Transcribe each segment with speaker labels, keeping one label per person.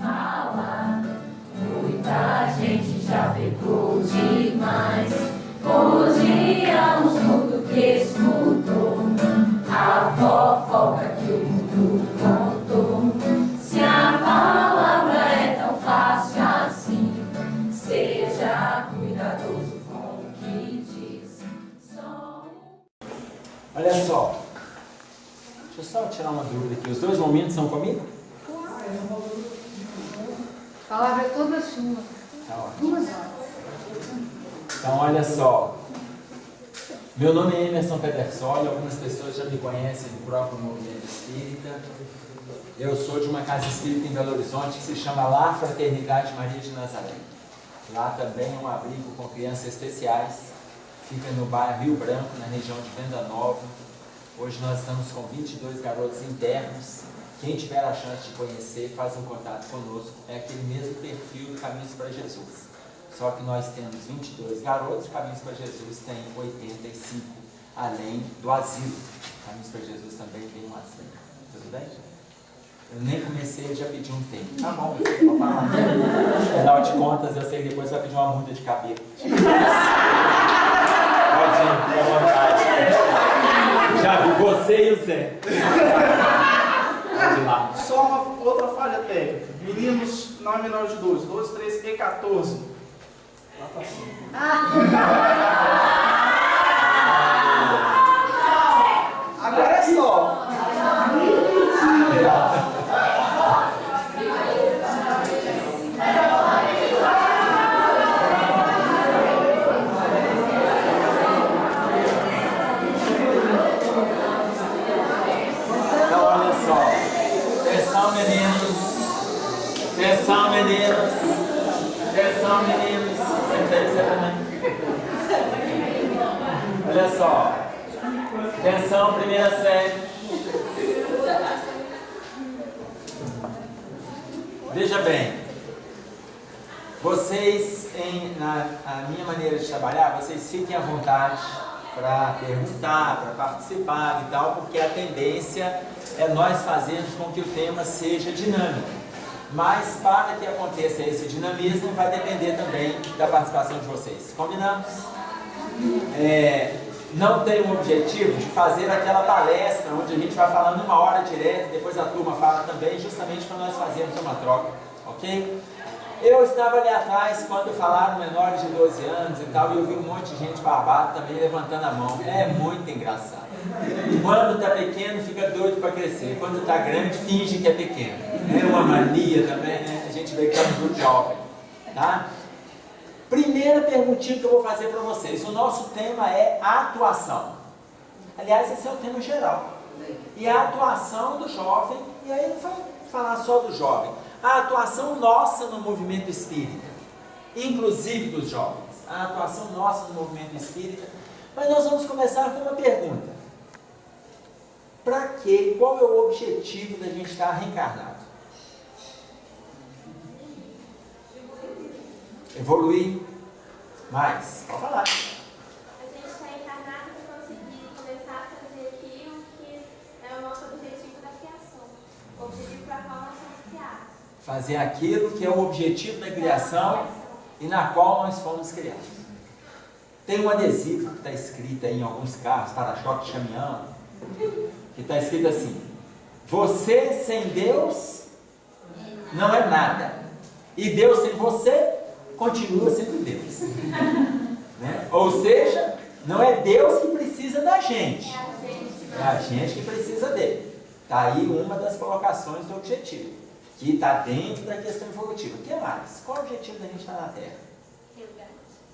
Speaker 1: falar. Muita gente já pecou demais. Odiamos tudo que escutou, a fofoca que o mundo contou. Se a palavra é tão fácil assim, seja cuidadoso com o que diz.
Speaker 2: Olha só, deixa eu só tirar uma dúvida aqui. Os dois momentos são comigo?
Speaker 3: A palavra é toda sua.
Speaker 2: Tá ótimo.
Speaker 3: 2 horas.
Speaker 2: Então, olha só. Meu nome é Emerson Pedersoli, algumas pessoas já me conhecem do próprio movimento espírita. Eu sou de uma casa espírita em Belo Horizonte que se chama Lar Fraternidade Maria de Nazaré. Lá também é um abrigo com crianças especiais. Fica no bairro Rio Branco, na região de Venda Nova. Hoje nós estamos com 22 garotos internos. Quem tiver a chance de conhecer, faz um contato conosco. É aquele mesmo perfil do Caminhos para Jesus. Só que nós temos 22 garotos, Caminhos para Jesus tem 85, além do asilo. Caminhos para Jesus também tem um asilo. Tudo bem? Eu nem comecei, eu já pedi um tempo. Tá bom, você pode falar. Afinal de contas, eu sei que depois vai pedir uma muda de cabelo. Pode ir, fica à vontade. Já vi você e o Zé. Pode ir lá.
Speaker 4: Só uma outra falha técnica. Meninos não é menor de 12, 12, 13 e 14. Lá tá assim. Agora é só.
Speaker 2: Então, olha só. Atenção, meninos. Atenção, meninos. Atenção, meninos. Olha só. Atenção, primeira série. Veja bem. Vocês, na minha maneira de trabalhar, vocês fiquem à vontade para perguntar, para participar e tal, porque a tendência é nós fazermos com que o tema seja dinâmico. Mas para que aconteça esse dinamismo, vai depender também da participação de vocês. Combinamos? Não tem um objetivo de fazer aquela palestra onde a gente vai falando 1 hora direto, depois a turma fala também, justamente para nós fazermos uma troca, ok? Eu estava ali atrás quando falaram menores de 12 anos e tal, e eu vi um monte de gente barbada também levantando a mão. É muito engraçado. Quando está pequeno, fica doido para crescer. Quando está grande, finge que é pequeno. É uma mania também, né? A gente vê que está no grupo jovem. Tá? Primeira perguntinha que eu vou fazer para vocês. O nosso tema é atuação. Aliás, esse é o tema geral. E a atuação do jovem, e aí não vai falar só do jovem. A atuação nossa no movimento espírita, inclusive dos jovens. A atuação nossa no movimento espírita. Mas nós vamos começar com uma pergunta. Para quê? Qual é o objetivo da gente estar reencarnado? Evoluir mais. Pode falar.
Speaker 5: A gente está encarnado para conseguir começar a fazer aquilo que é o nosso objetivo da criação. O objetivo para qual nós somos criados.
Speaker 2: Fazer aquilo que é o objetivo da criação e na qual nós fomos criados. Tem um adesivo que está escrito aí em alguns carros, para-choque de caminhão, que está escrito assim: você sem Deus não é nada, e Deus sem você continua sendo Deus. Né? Ou seja, não é Deus que precisa da gente, é a gente que precisa dele. Está aí uma das colocações do objetivo, que está dentro da questão evolutiva. O que mais? Qual é o objetivo da gente estar na Terra?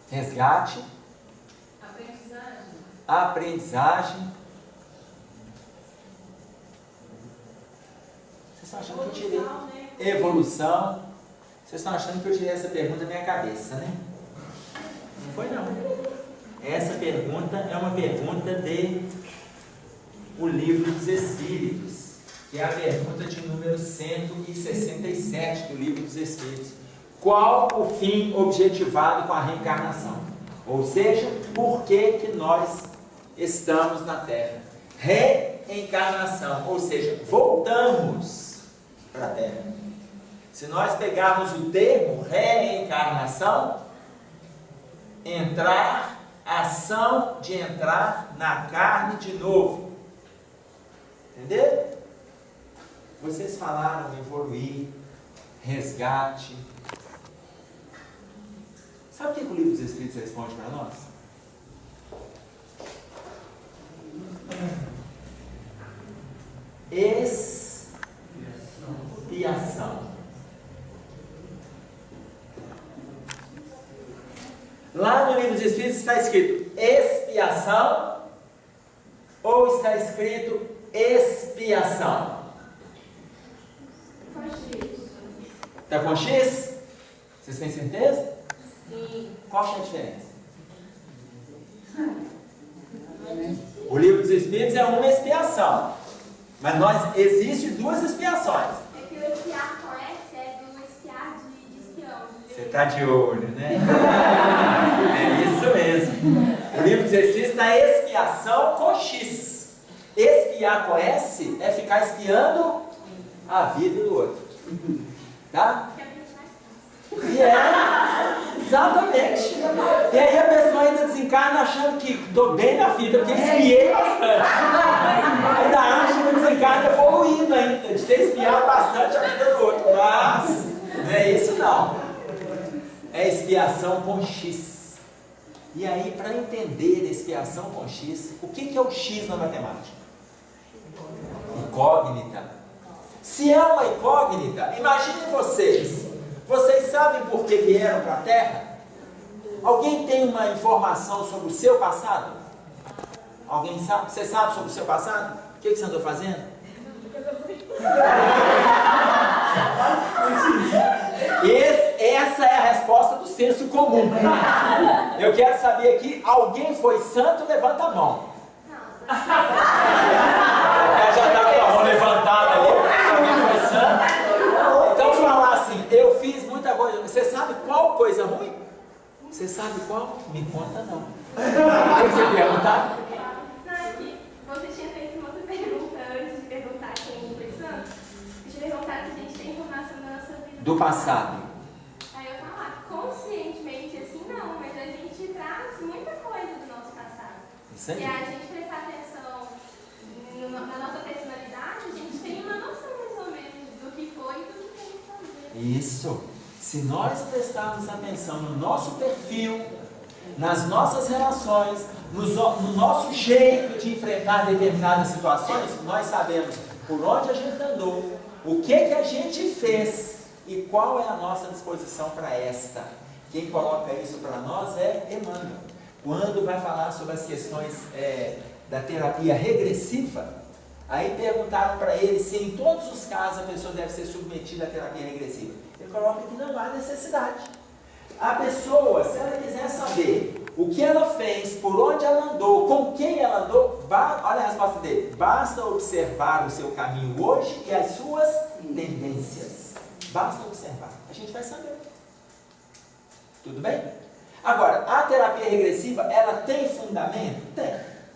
Speaker 2: Resgate. Aprendizagem. Vocês estão achando que eu tirei? Evolução. Vocês estão achando que eu tirei essa pergunta da minha cabeça, né? Não foi não. Essa pergunta é uma pergunta de O Livro dos Espíritos, que é a pergunta de número 167 do Livro dos Espíritos. Qual o fim objetivado com a reencarnação? Ou seja, por que nós estamos na Terra? Reencarnação, ou seja, voltamos para a Terra. Se nós pegarmos o termo reencarnação, entrar, ação de entrar na carne de novo. Entendeu? Vocês falaram evoluir, resgate. Sabe o que o Livro dos Espíritos responde para nós? Expiação. Lá no Livro dos Espíritos está escrito expiação ou está escrito expiação? Está com X? Vocês têm certeza?
Speaker 5: Sim.
Speaker 2: Qual é a diferença? O Livro dos Espíritos é uma expiação, mas existem duas expiações.
Speaker 5: É que o espiar com S é do espiar de espião.
Speaker 2: Você está de olho, né? É isso mesmo. O Livro dos Espíritos está expiação com X. Espiar com S é ficar espiando a vida do outro. Tá? E exatamente. E aí a pessoa ainda desencarna achando que estou bem na vida, porque espiei bastante. Ainda acha que o desencarno evoluindo ainda, de ter espiado bastante a vida do outro. Mas não é isso não. É expiação com X. E aí, para entender expiação com X, o que é o X na matemática? Incógnita. Se é uma incógnita, imaginem vocês. Vocês sabem por que vieram para a Terra? Alguém tem uma informação sobre o seu passado? Alguém sabe? Você sabe sobre o seu passado? O que você andou fazendo? Essa é a resposta do senso comum. Eu quero saber aqui, alguém foi santo? Levanta a mão. Ela já está com a mão levantada ali. Alguém foi santo? Então falar assim, eu fiz muita coisa. Você sabe qual coisa ruim? Você sabe qual? Me conta não. O que você perguntar?
Speaker 5: Não, é que você tinha feito uma outra pergunta antes de perguntar quem foi santo. Deixa eu perguntar se a gente tem informação da nossa vida.
Speaker 2: Do passado.
Speaker 5: Aí eu falar, conscientemente assim não, mas a gente traz muita coisa do nosso passado.
Speaker 2: Isso aí.
Speaker 5: Se a gente prestar atenção na nossa personalidade, a gente tem uma noção mais ou menos do que foi e do que tem que fazer.
Speaker 2: Isso. Se nós prestarmos atenção no nosso perfil, nas nossas relações, no nosso jeito de enfrentar determinadas situações, nós sabemos por onde a gente andou, o que a gente fez e qual é a nossa disposição para esta. Quem coloca isso para nós é Emmanuel. Quando vai falar sobre as questões da terapia regressiva, aí perguntaram para ele se em todos os casos a pessoa deve ser submetida à terapia regressiva. Ele coloca que não há necessidade. A pessoa, se ela quiser saber o que ela fez, por onde ela andou, com quem ela andou, olha a resposta dele, basta observar o seu caminho hoje e as suas tendências. Basta observar, a gente vai saber. Tudo bem? Agora, a terapia regressiva, ela tem fundamento?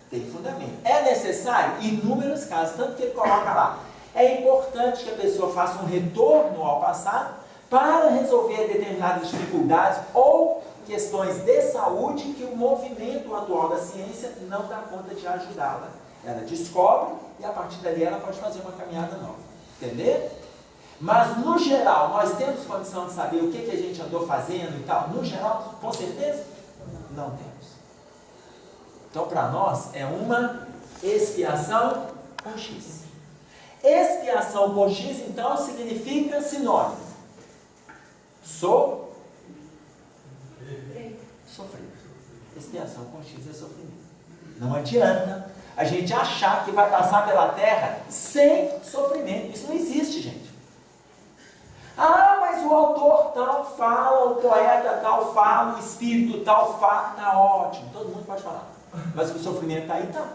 Speaker 2: Tem fundamento. É necessário? Em inúmeros casos, tanto que ele coloca lá. É importante que a pessoa faça um retorno ao passado para resolver determinadas dificuldades ou questões de saúde que o movimento atual da ciência não dá conta de ajudá-la. Ela descobre e a partir dali ela pode fazer uma caminhada nova. Entendeu? Mas no geral, nós temos condição de saber o que a gente andou fazendo e tal? No geral, com certeza? Não temos. Então, para nós, é uma expiação com X. Expiação com X, então, significa sinônimo. Sofrer. Expiação com X é sofrimento. Não adianta a gente achar que vai passar pela Terra sem sofrimento. Isso não existe, gente. Ah, mas o autor tal fala, o poeta tal fala, o espírito tal fala. Tá ótimo, todo mundo pode falar. Mas o sofrimento está aí, tá.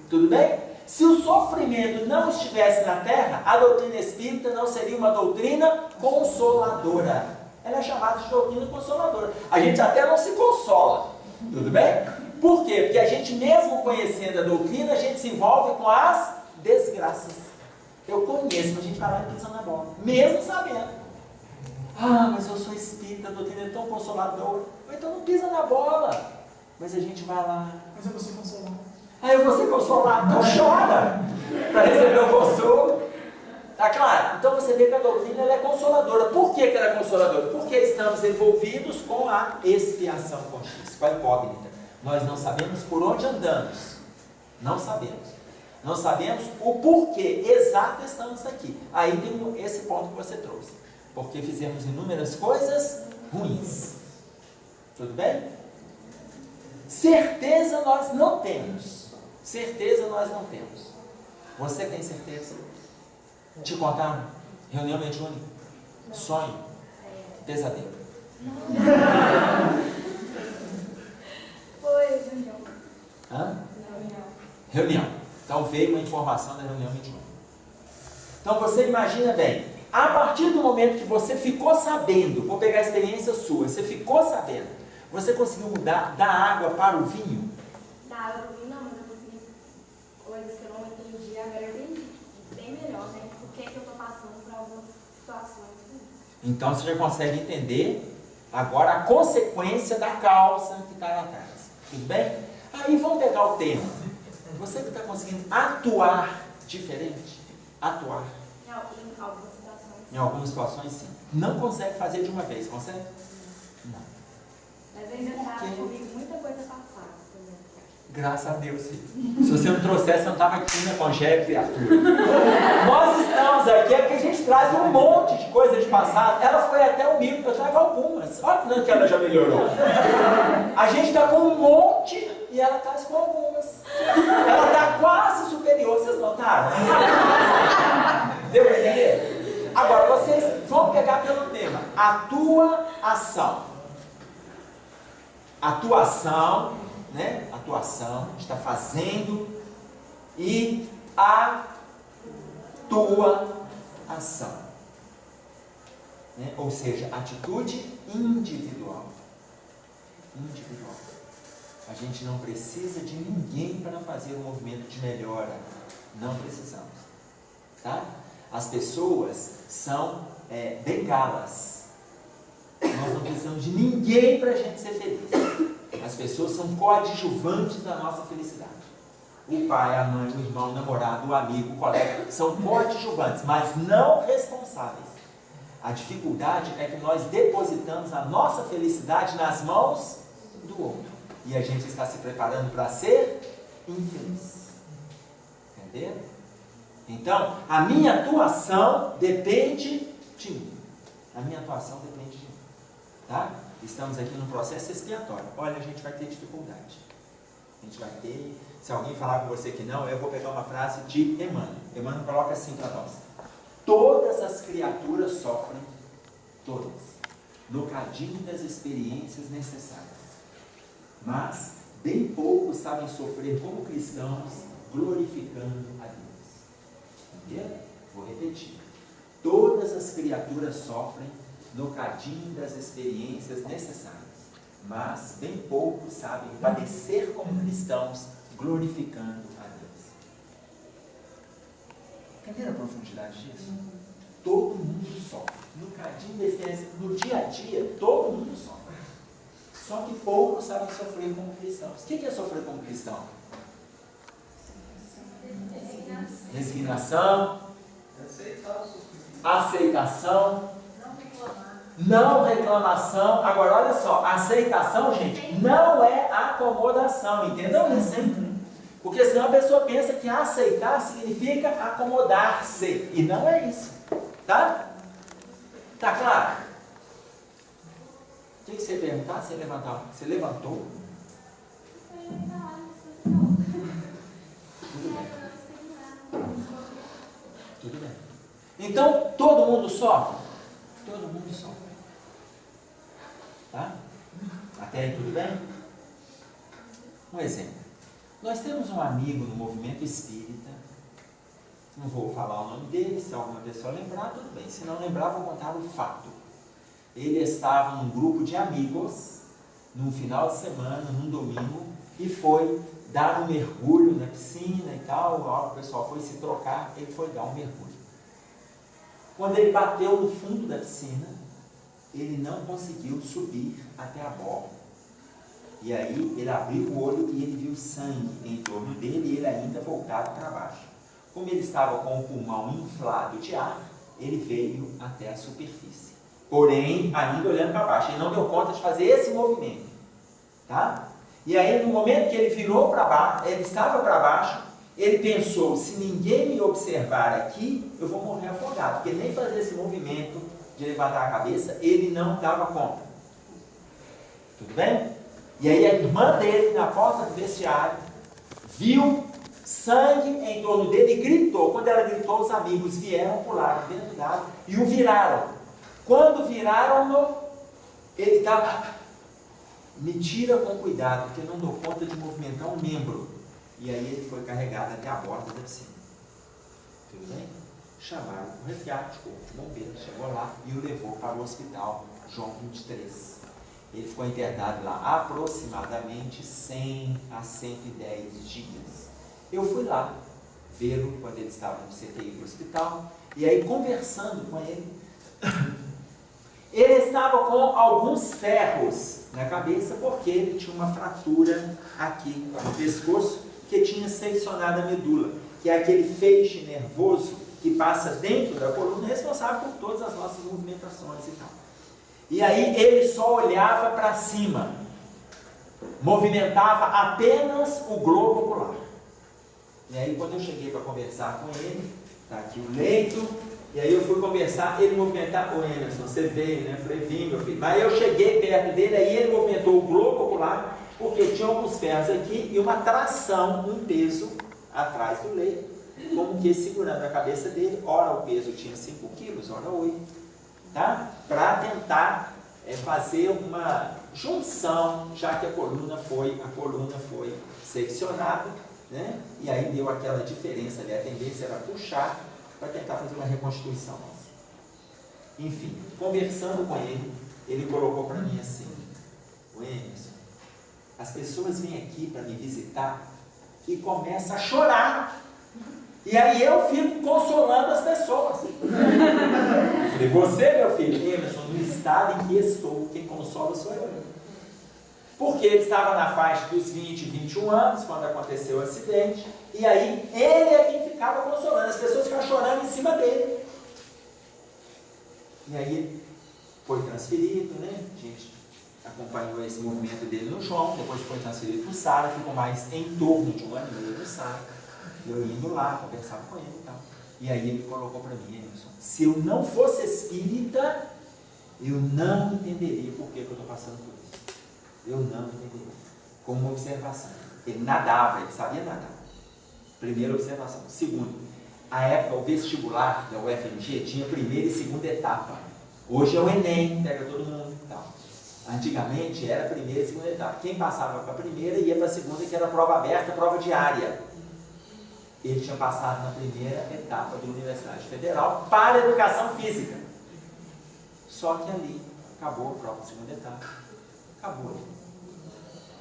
Speaker 2: Tudo bem? Se o sofrimento não estivesse na Terra, a doutrina espírita não seria uma doutrina consoladora. Ela é chamada de doutrina consoladora. A gente até não se consola. Tudo bem? Por quê? Porque a gente mesmo conhecendo a doutrina, a gente se envolve com as desgraças. Eu conheço, mas a gente vai lá e pisa na bola. Mesmo sabendo. Ah, mas eu sou espírita, a doutrina é tão consoladora. Então não pisa na bola. Mas a gente vai lá.
Speaker 4: Mas eu vou ser consolado.
Speaker 2: Ah, eu vou ser consolado. Então chora para receber o consolo. Tá claro? Então você vê que a doutrina ela é consoladora. Por que ela é consoladora? Porque estamos envolvidos com a expiação com X, com a incógnita. Nós não sabemos por onde andamos. Não sabemos. Não sabemos o porquê exato estamos aqui. Aí tem esse ponto que você trouxe. Porque fizemos inúmeras coisas ruins. Tudo bem? Certeza nós não temos. Certeza nós não temos. Você tem certeza? Te contaram? Reunião mediúnica? Sonho? Pesadelo?
Speaker 3: Foi, reunião.
Speaker 2: Hã? Reunião. Então veio uma informação da reunião mediúnica. Então você imagina bem, a partir do momento que você ficou sabendo, vou pegar a experiência sua, você ficou sabendo, você conseguiu mudar da água para o vinho?
Speaker 5: Da água do vinho, não, mas eu consegui coisas que eu não entendi, agora eu entendi. Bem melhor, né? Por que eu estou passando por algumas situações.
Speaker 2: Então você já consegue entender agora a consequência da causa que está lá atrás. Tudo bem? Aí vamos pegar o tema. Você que está conseguindo atuar diferente? Atuar.
Speaker 5: Em algumas situações.
Speaker 2: Em algumas situações, sim. Não consegue fazer de uma vez, consegue? Não.
Speaker 5: Mas ainda está
Speaker 2: Por quê?
Speaker 5: comigo muita coisa passada, por exemplo.
Speaker 2: Graças a Deus, filho. Se você não trouxesse, você não estava aqui na Congé, criatura. Nós estamos aqui, é porque a gente traz um monte de coisa de passado. Ela foi até humilde, eu trago algumas. Olha que ela já melhorou. A gente está com um monte e ela traz com algumas. Ela está quase superior, vocês notaram? Deu para entender? Agora, vocês vão pegar pelo tema. Atuação. Atuação, né? Atuação, está fazendo e atuação, né? Ou seja, atitude individual. Individual. A gente não precisa de ninguém para fazer um movimento de melhora. Não precisamos, tá? As pessoas são bengalas. Nós não precisamos de ninguém para a gente ser feliz. As pessoas são coadjuvantes da nossa felicidade. O pai, a mãe, o irmão, o namorado, o amigo, o colega, são coadjuvantes, mas não responsáveis. A dificuldade é que nós depositamos a nossa felicidade nas mãos do outro. E a gente está se preparando para ser infeliz. Entendeu? Então, a minha atuação depende de mim. A minha atuação depende de mim. Tá? Estamos aqui num processo expiatório. Olha, a gente vai ter dificuldade. A gente vai ter... Se alguém falar com você que não, eu vou pegar uma frase de Emmanuel. Emmanuel coloca assim para nós. Todas as criaturas sofrem, todas, no cadinho das experiências necessárias. Mas, bem poucos sabem sofrer como cristãos, glorificando a Deus. Entendeu? Vou repetir. Todas as criaturas sofrem no cadinho das experiências necessárias. Mas, bem poucos sabem padecer como cristãos, glorificando a Deus. Entenderam a profundidade disso? Todo mundo sofre. No cadinho da experiência, no dia a dia, todo mundo sofre. Só que poucos sabem sofrer como cristãos. O que é sofrer como cristão? Resignação. Aceitação. Não reclamação. Agora olha só, aceitação, gente, não é acomodação. Entendam isso, hein? Porque senão a pessoa pensa que aceitar significa acomodar-se. E não é isso. Tá? Tá claro? O que você ia perguntar? Você levantou? Você levantou? Tudo bem. Tudo bem. Então, todo mundo sofre? Todo mundo sofre. Tá? Até aí tudo bem? Um exemplo. Nós temos um amigo no movimento espírita. Não vou falar o nome dele, se alguma pessoa lembrar, tudo bem. Se não lembrar, vou contar o fato. Ele estava num grupo de amigos, num final de semana, num domingo, e foi dar um mergulho na piscina e tal. A hora que o pessoal foi se trocar, ele foi dar um mergulho. Quando ele bateu no fundo da piscina, ele não conseguiu subir até a borda. E aí ele abriu o olho e ele viu sangue em torno dele e ele ainda voltado para baixo. Como ele estava com o pulmão inflado de ar, ele veio até a superfície. Porém, ainda olhando para baixo, ele não deu conta de fazer esse movimento. Tá? E aí, no momento que ele virou para baixo, ele estava para baixo, ele pensou, se ninguém me observar aqui, eu vou morrer afogado. Porque nem fazer esse movimento de levantar a cabeça, ele não dava conta. Tudo bem? E aí a irmã dele, na porta do vestiário, viu sangue em torno dele e gritou. Quando ela gritou, os amigos vieram, pularam dentro d'água e o viraram. Quando viraram-no, ele estava... Me tira com cuidado, porque eu não dou conta de movimentar um membro. E aí ele foi carregado até a borda da piscina. Tudo bem? Chamaram o resgate, o corpo de bombeiros, chegou lá e o levou para o hospital João 23. Ele ficou internado lá aproximadamente 100 a 110 dias. Eu fui lá vê-lo quando ele estava no CTI do hospital, e aí conversando com ele, ele estava com alguns ferros na cabeça, porque ele tinha uma fratura aqui no pescoço, que tinha seccionado a medula, que é aquele feixe nervoso que passa dentro da coluna, responsável por todas as nossas movimentações e tal. E aí ele só olhava para cima, movimentava apenas o globo ocular. E aí quando eu cheguei para conversar com ele, está aqui o leito, e aí eu fui conversar, ele movimentava, o Emerson, você veio, né? Eu falei, vim, meu filho. Mas eu cheguei perto dele, aí ele movimentou o globo ocular, porque tinha alguns ferros aqui e uma tração, um peso atrás do leito, como que segurando a cabeça dele. Ora o peso tinha 5 quilos, ora 8, tá? Para tentar fazer uma junção, já que a coluna foi seccionada, né? E aí deu aquela diferença ali, a tendência era puxar para tentar fazer uma reconstituição. Enfim, conversando com ele, ele colocou para mim assim, o Emerson, as pessoas vêm aqui para me visitar e começam a chorar. E aí eu fico consolando as pessoas. Falei, você, meu filho, Emerson, no estado em que estou, quem consola sou eu. Porque ele estava na faixa dos 20, 21 anos, quando aconteceu o acidente, e aí ele é quem ficava consolando, as pessoas ficavam chorando em cima dele. E aí ele foi transferido, né? A gente acompanhou esse movimento dele no João, depois foi transferido para o Sara, ficou mais em torno de 1 ano e meio no Sara. Eu indo lá, conversava com ele e tal. E aí ele colocou para mim, Emerson, se eu não fosse espírita, eu não entenderia por que eu estou passando por isso. Eu não entenderia. Como uma observação. Ele nadava, ele sabia nadar. Primeira observação. Segundo, a época, o vestibular da UFMG tinha primeira e segunda etapa. Hoje é o Enem, pega todo mundo e tal. Antigamente era a primeira e segunda etapa. Quem passava para a primeira ia para a segunda, que era prova aberta, prova diária. Ele tinha passado na primeira etapa da Universidade Federal para a educação física. Só que ali acabou a prova da segunda etapa. Acabou.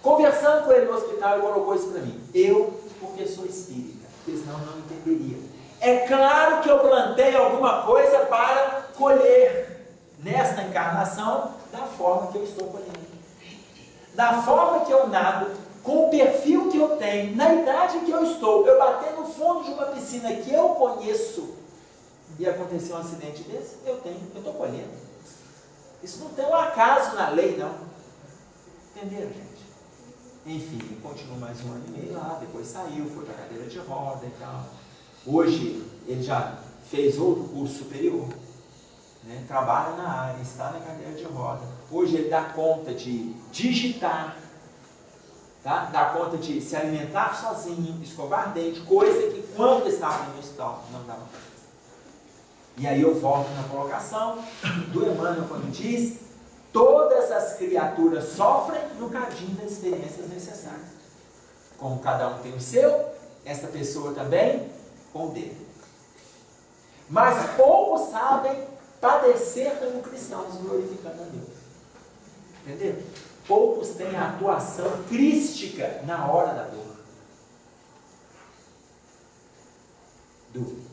Speaker 2: Conversando com ele no hospital, ele colocou isso para mim. Eu, porque sou espírita, porque senão não entenderia. É claro que eu plantei alguma coisa para colher nesta encarnação da forma que eu estou colhendo. Da forma que eu nado, com o perfil que eu tenho, na idade que eu estou, eu bater no fundo de uma piscina que eu conheço e acontecer um acidente desse, eu estou colhendo. Isso não tem um acaso na lei, não. Entenderam, gente? Enfim, ele continuou mais 1 ano e meio lá, depois saiu, foi para a cadeira de roda e tal. Hoje, ele já fez outro curso superior, né? Trabalha na área, está na cadeira de roda. Hoje ele dá conta de digitar, tá? Dá conta de se alimentar sozinho, escovar dente, coisa que quando estava no hospital não dava. E aí eu volto na colocação do Emmanuel quando diz: todas as criaturas sofrem no cadinho das experiências necessárias. Como cada um tem o seu, esta pessoa também com o dele. Mas poucos sabem padecer como cristãos, glorificando a Deus. Entendeu? Poucos têm a atuação crística na hora da dor. Dúvida.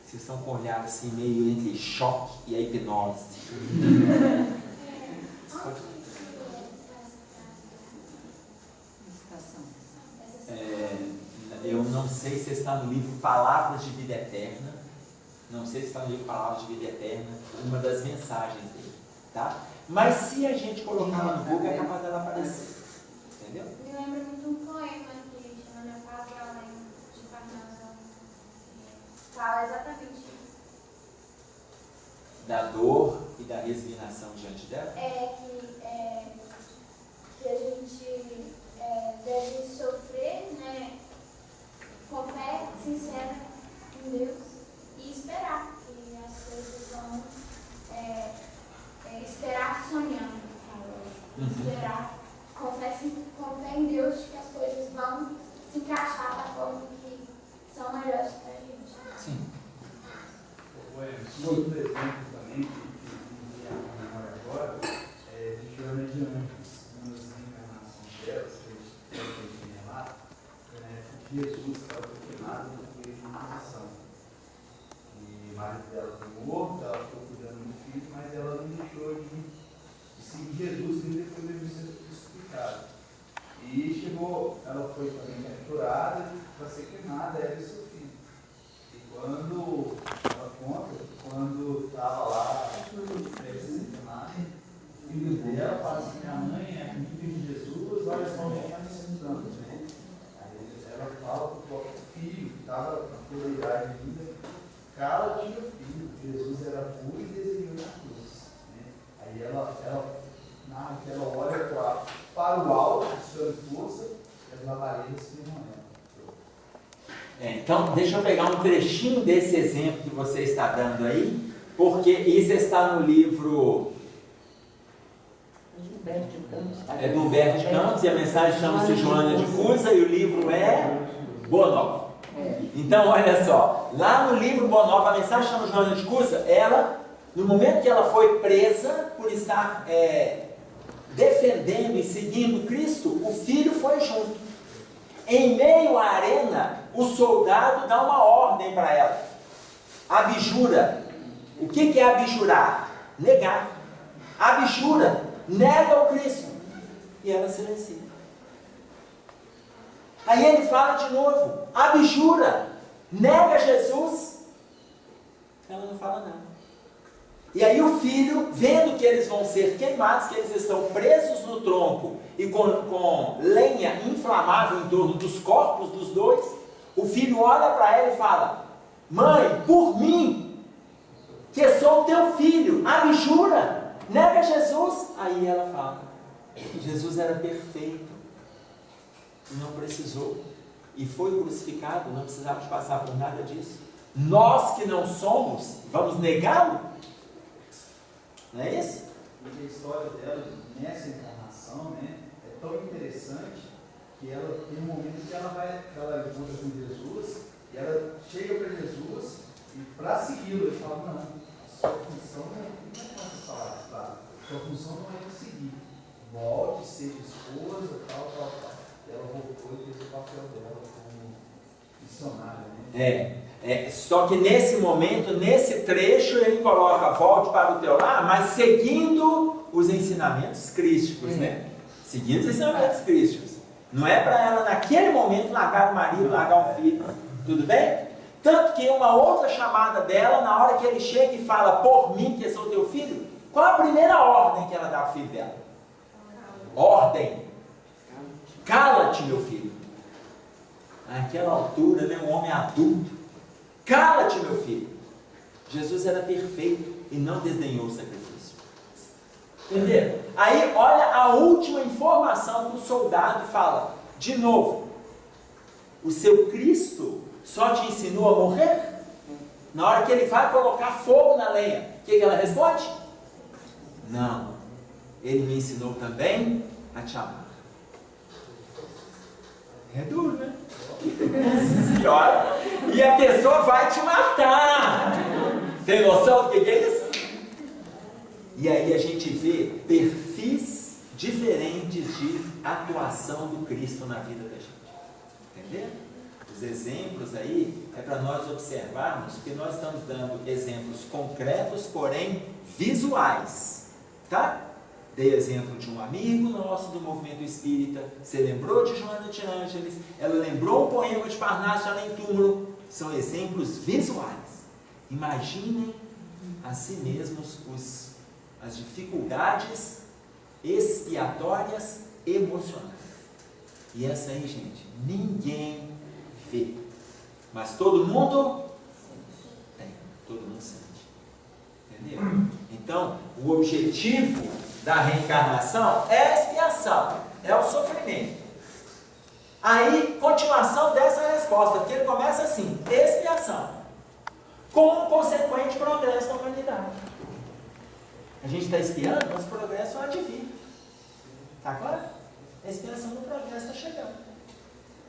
Speaker 2: Vocês estão com um olhar assim, meio entre choque e a hipnose. Eu não sei se está no livro Palavras de Vida Eterna. Não sei se está no livro Palavras de Vida Eterna, uma das mensagens dele, tá? Mas se a gente colocar lá no Google, é capaz dela aparecer. Entendeu?
Speaker 5: Me lembra muito um poema que chama Minha Paz e Além, de Parnaso. Fala exatamente isso.
Speaker 2: Da dor e da resignação diante dela?
Speaker 5: Que a gente deve sofrer, né, com fé sincera em Deus e esperar que as coisas vão esperar sonhando, esperar com fé em Deus que as coisas vão se encaixar da forma que são melhores para a gente.
Speaker 2: Sim.
Speaker 6: Outro exemplo também que me memória agora é de Joana de Anjos, uma das encarnações delas, que a gente tem lá, Jesus estava queimado no meio de uma Inquisição. E o marido dela foi morto, ela ficou cuidando do filho, mas ela não deixou de seguir Jesus nem depois de ser crucificado. E chegou, ela foi também capturada para ser queimada, ela e seu filho. E quando ela conta, quando estava lá, o filho dela fala assim: minha mãe é amiga de Jesus, olha só o que está me ensinando, né? Aí ela fala para o próprio filho, que estava na pluralidade ainda: cala-te, meu filho, Jesus era puro e desenhou na cruz. Né? Aí ela olha para o alto, buscando força, e as labaredas se remoelam.
Speaker 2: Então, deixa eu pegar um trechinho desse exemplo que você está dando aí, porque isso está no livro é do Humberto de Campos, e a mensagem chama-se Joana de Cusa, e o livro é Boa Nova. Então, olha só, lá no livro Boa Nova, a mensagem chama Joana de Cusa, ela, no momento que ela foi presa por estar defendendo e seguindo Cristo, o filho foi junto. Em meio à arena, o soldado dá uma ordem para ela: abjura. O que é abjurar? Negar. Abjura, nega o Cristo. E ela silencia. Aí ele fala de novo: abjura, nega Jesus. Ela não fala nada. E aí o filho, vendo que eles vão ser queimados, que eles estão presos no tronco e com lenha inflamável em torno dos corpos dos dois, o filho olha para ela e fala: mãe, por mim, que sou teu filho, abjura, nega Jesus. Aí ela fala: Jesus era perfeito, não precisou, e foi crucificado, não precisava de passar por nada disso. Nós que não somos, vamos negá-lo? Não é isso?
Speaker 6: E a história dela nessa encarnação, né, é tão interessante que ela tem um momento que ela encontra com Jesus e ela chega para Jesus e para segui-lo, ele fala: não, a sua função não é alcançar, sua função não é te seguir, volte, seja esposa, tal. E ela voltou e fez o papel dela como missionária, né?
Speaker 2: Só que nesse momento, nesse trecho, ele coloca: volte para o teu lar, mas seguindo os ensinamentos crísticos, né? Seguindo os ensinamentos crísticos. Não é para ela, naquele momento, largar o marido, largar o filho. Tudo bem? Tanto que uma outra chamada dela, na hora que ele chega e fala: por mim, que sou teu filho, qual a primeira ordem que ela dá ao filho dela? Ordem: cala-te, meu filho. Naquela altura, né, um homem adulto: cala-te, meu filho. Jesus era perfeito e não desdenhou o sacrifício. Entenderam? Aí, olha a última informação que o soldado fala. De novo: o seu Cristo só te ensinou a morrer? Na hora que ele vai colocar fogo na lenha, o que ela responde? Não. Ele me ensinou também a te amar. É duro, né? Senhora, e a pessoa vai te matar. Tem noção do que é isso? E aí a gente vê perfis diferentes de atuação do Cristo na vida da gente. Entendeu? os exemplos aí é para nós observarmos que nós estamos dando exemplos concretos, porém visuais, tá? Dei exemplo de um amigo nosso do movimento espírita, você lembrou de Joana de Ângeles, ela lembrou um poema de Parnaso de Além Túmulo, são exemplos visuais. Imaginem a si mesmos as dificuldades expiatórias emocionais. E essa aí, gente, ninguém vê, mas todo mundo tem, todo mundo sente, entendeu? Então, o objetivo da reencarnação é a expiação, é o sofrimento. Aí, continuação dessa resposta, porque ele começa assim, expiação, com um consequente progresso na humanidade. A gente está expiando, mas o progresso há de vir. Está claro? A expiação do progresso está chegando.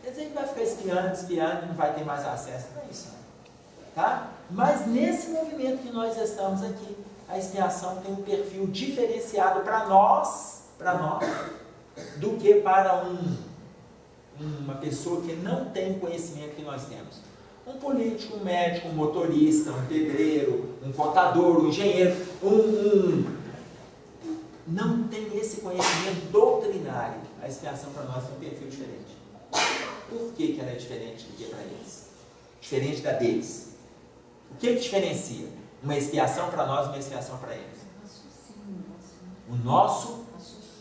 Speaker 2: Quer dizer que vai ficar espiando, não vai ter mais acesso, não é isso. Tá? Mas nesse movimento que nós estamos aqui, a expiação tem um perfil diferenciado para nós, do que para uma pessoa que não tem o conhecimento que nós temos. Um político, um médico, um motorista, um pedreiro, um contador, um engenheiro, não tem esse conhecimento doutrinário. A expiação para nós tem um perfil diferente. Por que ela é diferente do que para eles? Diferente da deles. O que diferencia uma expiação para nós e uma expiação para eles? O nosso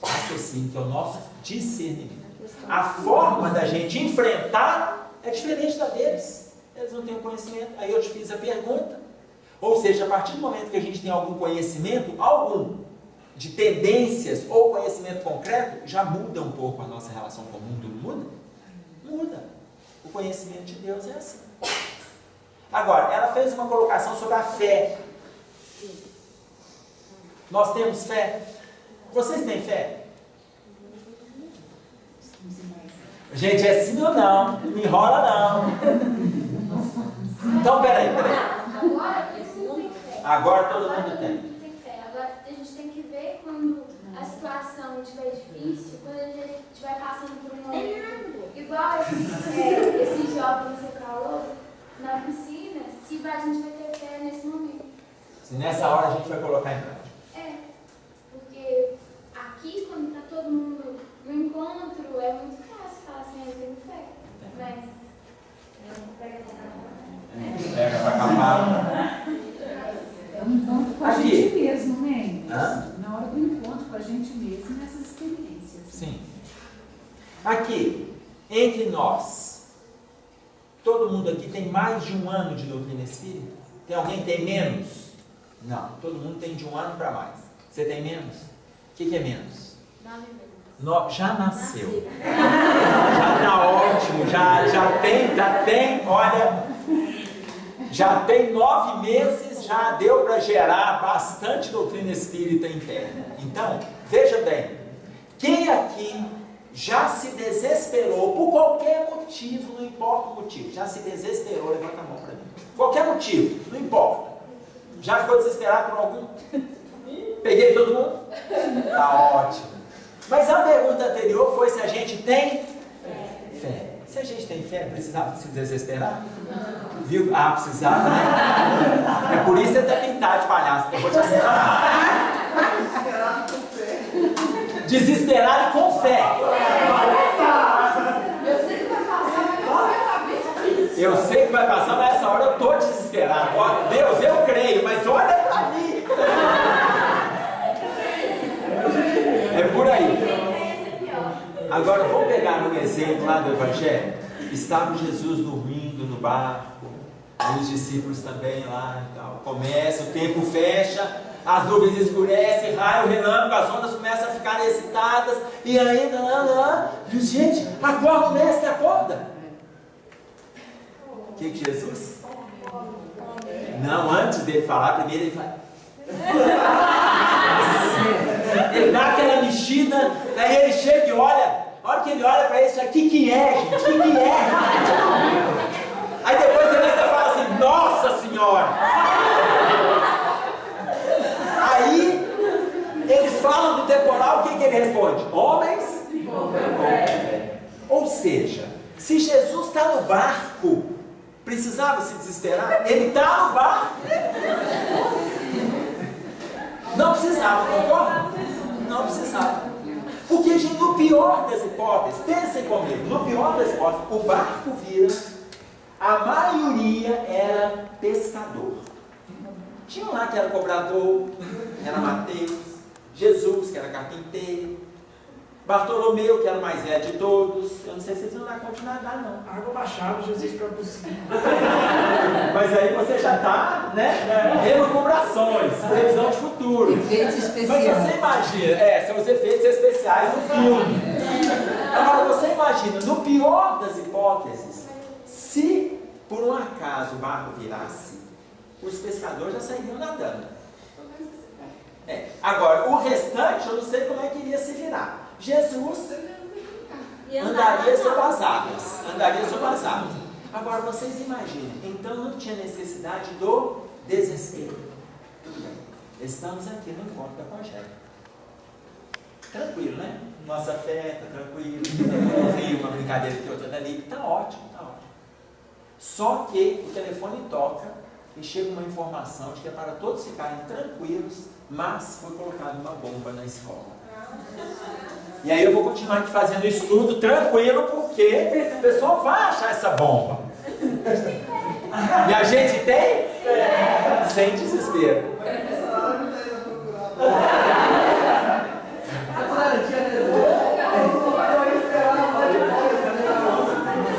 Speaker 2: raciocínio, que é o nosso discernimento. A forma da gente enfrentar é diferente da deles. Eles não têm o conhecimento. Aí eu te fiz a pergunta. Ou seja, a partir do momento que a gente tem algum conhecimento, de tendências ou conhecimento concreto, já muda um pouco a nossa relação com o mundo, não muda? Muda. O conhecimento de Deus é assim. Agora, ela fez uma colocação sobre a fé. Nós temos fé? Vocês têm fé? Gente, é sim ou não? Não me enrola não. Então, peraí.
Speaker 5: Agora todo mundo tem fé.
Speaker 2: Agora todo mundo tem.
Speaker 5: Agora a gente tem que ver quando a situação estiver difícil, quando a gente estiver passando por um momento igual esse jovem que você falou, na piscina, se a gente vai ter fé nesse momento.
Speaker 2: Se nessa hora a gente vai colocar em prática.
Speaker 5: Porque aqui, quando está todo mundo no encontro, é muito fácil falar assim, eu tenho fé. Mas
Speaker 2: Pega pra capar.
Speaker 3: É um encontro com a
Speaker 2: Aqui.
Speaker 3: gente mesmo, né?
Speaker 2: Hã?
Speaker 3: Na hora do encontro com a gente mesmo, nessas experiências.
Speaker 2: Sim. Aqui, entre nós, todo mundo aqui tem mais de 1 ano de doutrina espírita? Tem alguém que tem menos? Não, todo mundo tem de 1 ano para mais. Você tem menos? O que é menos?
Speaker 5: 9 meses.
Speaker 2: Já nasceu. Já está ótimo, já tem, olha, já tem 9 meses, já deu para gerar bastante doutrina espírita interna. Então, veja bem, quem aqui já se desesperou por qualquer motivo, não importa o motivo, já se desesperou, levanta a mão para mim. Qualquer motivo, não importa. Já ficou desesperado por algum? Peguei todo mundo? Tá ótimo. Mas a pergunta anterior foi se a gente tem fé. Se a gente tem fé, precisava se desesperar? Viu? Ah, precisava, né? É por isso que você tem que pintar de palhaço, eu vou te acertar. Desesperado e com fé. Eu sei que vai passar, mas nessa hora eu estou desesperado. Ó, Deus, eu creio, mas olha para mim. É por aí. Agora vamos pegar um exemplo lá do Evangelho. Estava Jesus dormindo no barco, os discípulos também lá e tal. Começa, o tempo fecha, as nuvens escurecem, raio, relâmpago, as ondas começam a ficar excitadas, e ainda, diz, gente, acorda, o mestre, acorda. O que Jesus? Não, antes dele falar, primeiro ele fala. Ele dá aquela mexida, aí ele chega e olha. A hora que ele olha para isso, o que é, gente? O que é? Aí depois ele ainda fala assim, Nossa Senhora! Aí eles falam do temporal, o que ele responde? Homens? Ou seja, se Jesus está no barco, desesperado? Ele está no barco. Não precisava, concorda? Não precisava. Porque, gente, no pior das hipóteses, pensem comigo, no pior das hipóteses, o barco vira, a maioria era pescador. Tinha um lá que era cobrador, era Mateus, Jesus, que era carpinteiro, Bartolomeu, que era o mais velho de todos. Eu não sei se vocês vão dar continuidade, não.
Speaker 4: A água baixava, Jesus para cozinhar.
Speaker 2: Mas aí você já está, né? Elucubrações, previsão de futuro.
Speaker 7: Efeitos
Speaker 2: Mas
Speaker 7: especiais.
Speaker 2: você imagina, são os efeitos especiais do filme. Agora você imagina, no pior das hipóteses, se por um acaso o barco virasse, os pescadores já sairiam nadando. Agora, o restante eu não sei como é que iria se virar. Jesus andaria sobre as águas. Agora vocês imaginem, então não tinha necessidade do desespero. Tudo bem, estamos aqui no encontro da Congélia. Tranquilo, né? Nossa fé está tranquilo, uma brincadeira que outra dali, está ótimo, está ótimo. Só que o telefone toca e chega uma informação de que é para todos ficarem tranquilos, mas foi colocada uma bomba na escola. E aí eu vou continuar aqui fazendo estudo tranquilo, porque o pessoal vai achar essa bomba. E a gente tem? Sem desespero.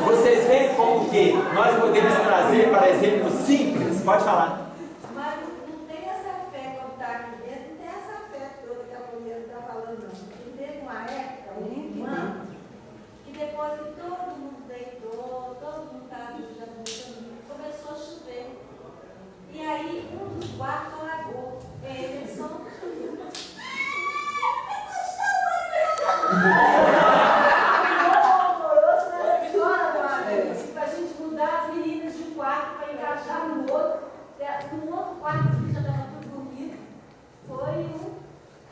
Speaker 2: Vocês veem como que nós podemos trazer para exemplos simples? Pode falar.
Speaker 8: Mas não tem essa fé como está aqui dentro, não tem essa fé toda que a mulher está falando, não. Porque teve uma época, um ano, que depois que todo mundo deitou, todo mundo estava começou a chover. E aí um dos quartos alagou. Eles são. Para a gente mudar as meninas de um quarto para encaixar no outro quarto que já estava tudo dormindo. Foi um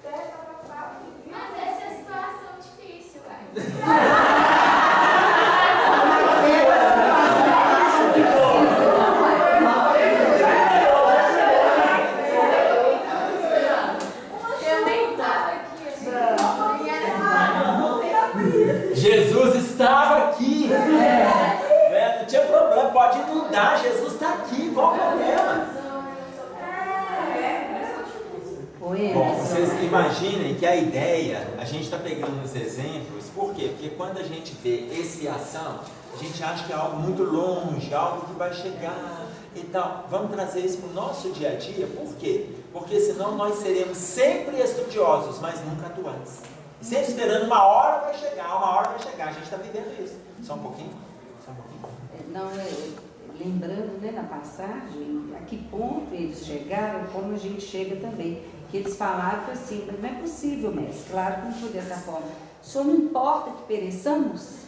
Speaker 8: pé para cá.
Speaker 5: Mas essa é a situação difícil, vai. Eu nem estava aqui.
Speaker 2: Jesus estava aqui. Não tinha problema, pode inundar, Jesus está aqui, qual o problema? Bom, vocês imaginem que a ideia, a gente está pegando os exemplos, por quê? Porque quando a gente vê expiação, a gente acha que é algo muito longe, algo que vai chegar e tal. Vamos trazer isso para o nosso dia a dia, por quê? Porque senão nós seremos sempre estudiosos, mas nunca atuantes. Sempre esperando uma hora vai chegar, a gente está vivendo isso. Só um pouquinho.
Speaker 7: Não, lembrando, né, na passagem, a que ponto eles chegaram, como a gente chega também. Que eles falaram assim, não é possível, mestre, claro que não foi dessa forma. O senhor não importa que pereçamos?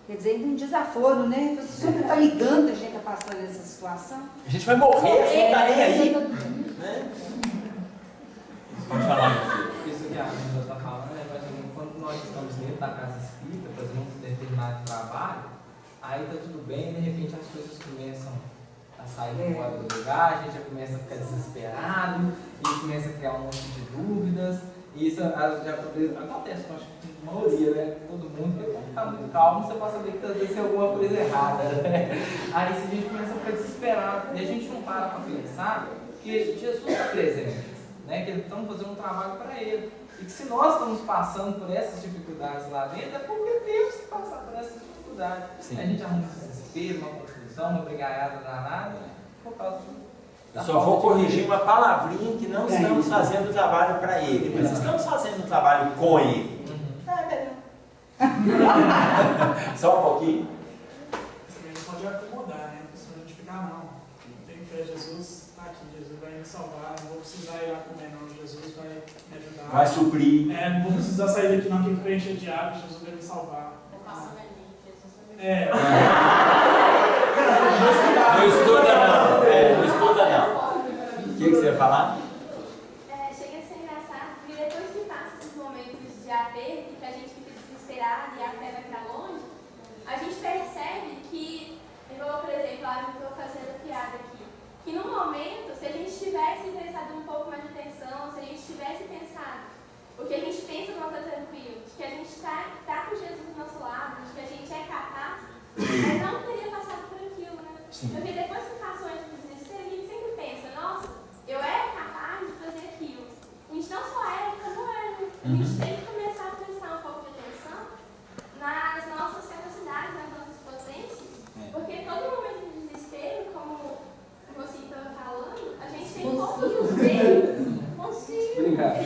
Speaker 7: Quer dizer, ainda um desaforo, né? O senhor não está ligando a gente a passar nessa situação?
Speaker 2: A gente vai morrer, você não está nem aí. Né? Pode falar, meu filho.
Speaker 9: Isso que a Angela está falando é mais ou menos quando nós estamos dentro da casa espírita, fazendo um determinado trabalho, aí está tudo bem e de repente as coisas começam a sair fora do lugar, a gente já começa a ficar desesperado, e começa a criar um monte de dúvidas, e isso já acontece com a maioria, né? Todo mundo, porque quando está muito calmo, você pode saber que às vezes tem alguma coisa errada, né? Aí se a gente começa a ficar desesperado, e a gente não para pensar que Jesus está presente, né? Que eles estão fazendo um trabalho para ele, e que se nós estamos passando por essas dificuldades lá dentro, é porque temos que passar por essas dificuldades. Sim. A gente arruma um desespero, uma confusão, uma brigaiada danada, por causa
Speaker 2: Eu só vou corrigir uma palavrinha que não estamos fazendo o trabalho para ele, mas estamos fazendo o trabalho com ele. Só um pouquinho.
Speaker 4: Isso também pode acomodar, né? Se a gente ficar, não tenho fé, Jesus está aqui, Jesus vai me salvar, não vou precisar ir lá comer, não, Jesus vai me ajudar.
Speaker 2: Vai suprir.
Speaker 4: Não vou precisar sair daqui, não, que preencher de água, Jesus vai me salvar.
Speaker 5: Vou passar na linha, Jesus vai me
Speaker 2: Não estuda não, não estuda não. O que você ia falar?
Speaker 5: Chega a ser engraçado, porque depois que passa esses momentos de aperto, que a gente fica desesperado e a fé vai para longe, a gente percebe que, igual, por exemplo, eu estou fazendo piada A gente tem que começar a prestar um pouco de atenção nas nossas capacidades, nas nossas potências, porque todo momento de desespero, como você estava falando, a gente tem todos os meios.
Speaker 9: Obrigado.
Speaker 5: A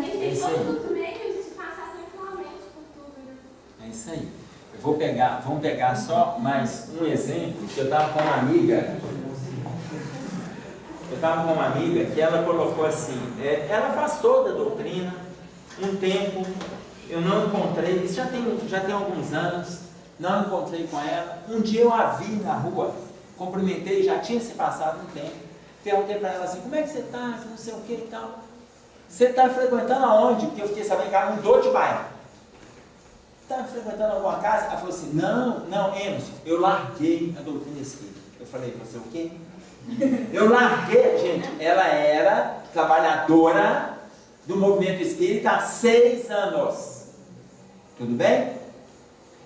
Speaker 5: gente tem todos os meios de passar tranquilamente por tudo, né?
Speaker 2: É isso aí. Vamos pegar só mais um exemplo, que eu estava com uma amiga que ela colocou assim, ela faz toda a doutrina, um tempo, eu não encontrei, isso já tem alguns anos, não encontrei com ela, um dia eu a vi na rua, cumprimentei, já tinha se passado um tempo, perguntei para ela assim, como é que você está, não sei o que e tal, você está frequentando aonde? Porque eu fiquei sabendo que ela mudou de bairro. Está frequentando alguma casa? Ela falou assim, não, Emerson, eu larguei a doutrina espírita. Eu falei, você o quê? Eu larguei, gente, ela era trabalhadora do movimento espírita há 6 anos. Tudo bem?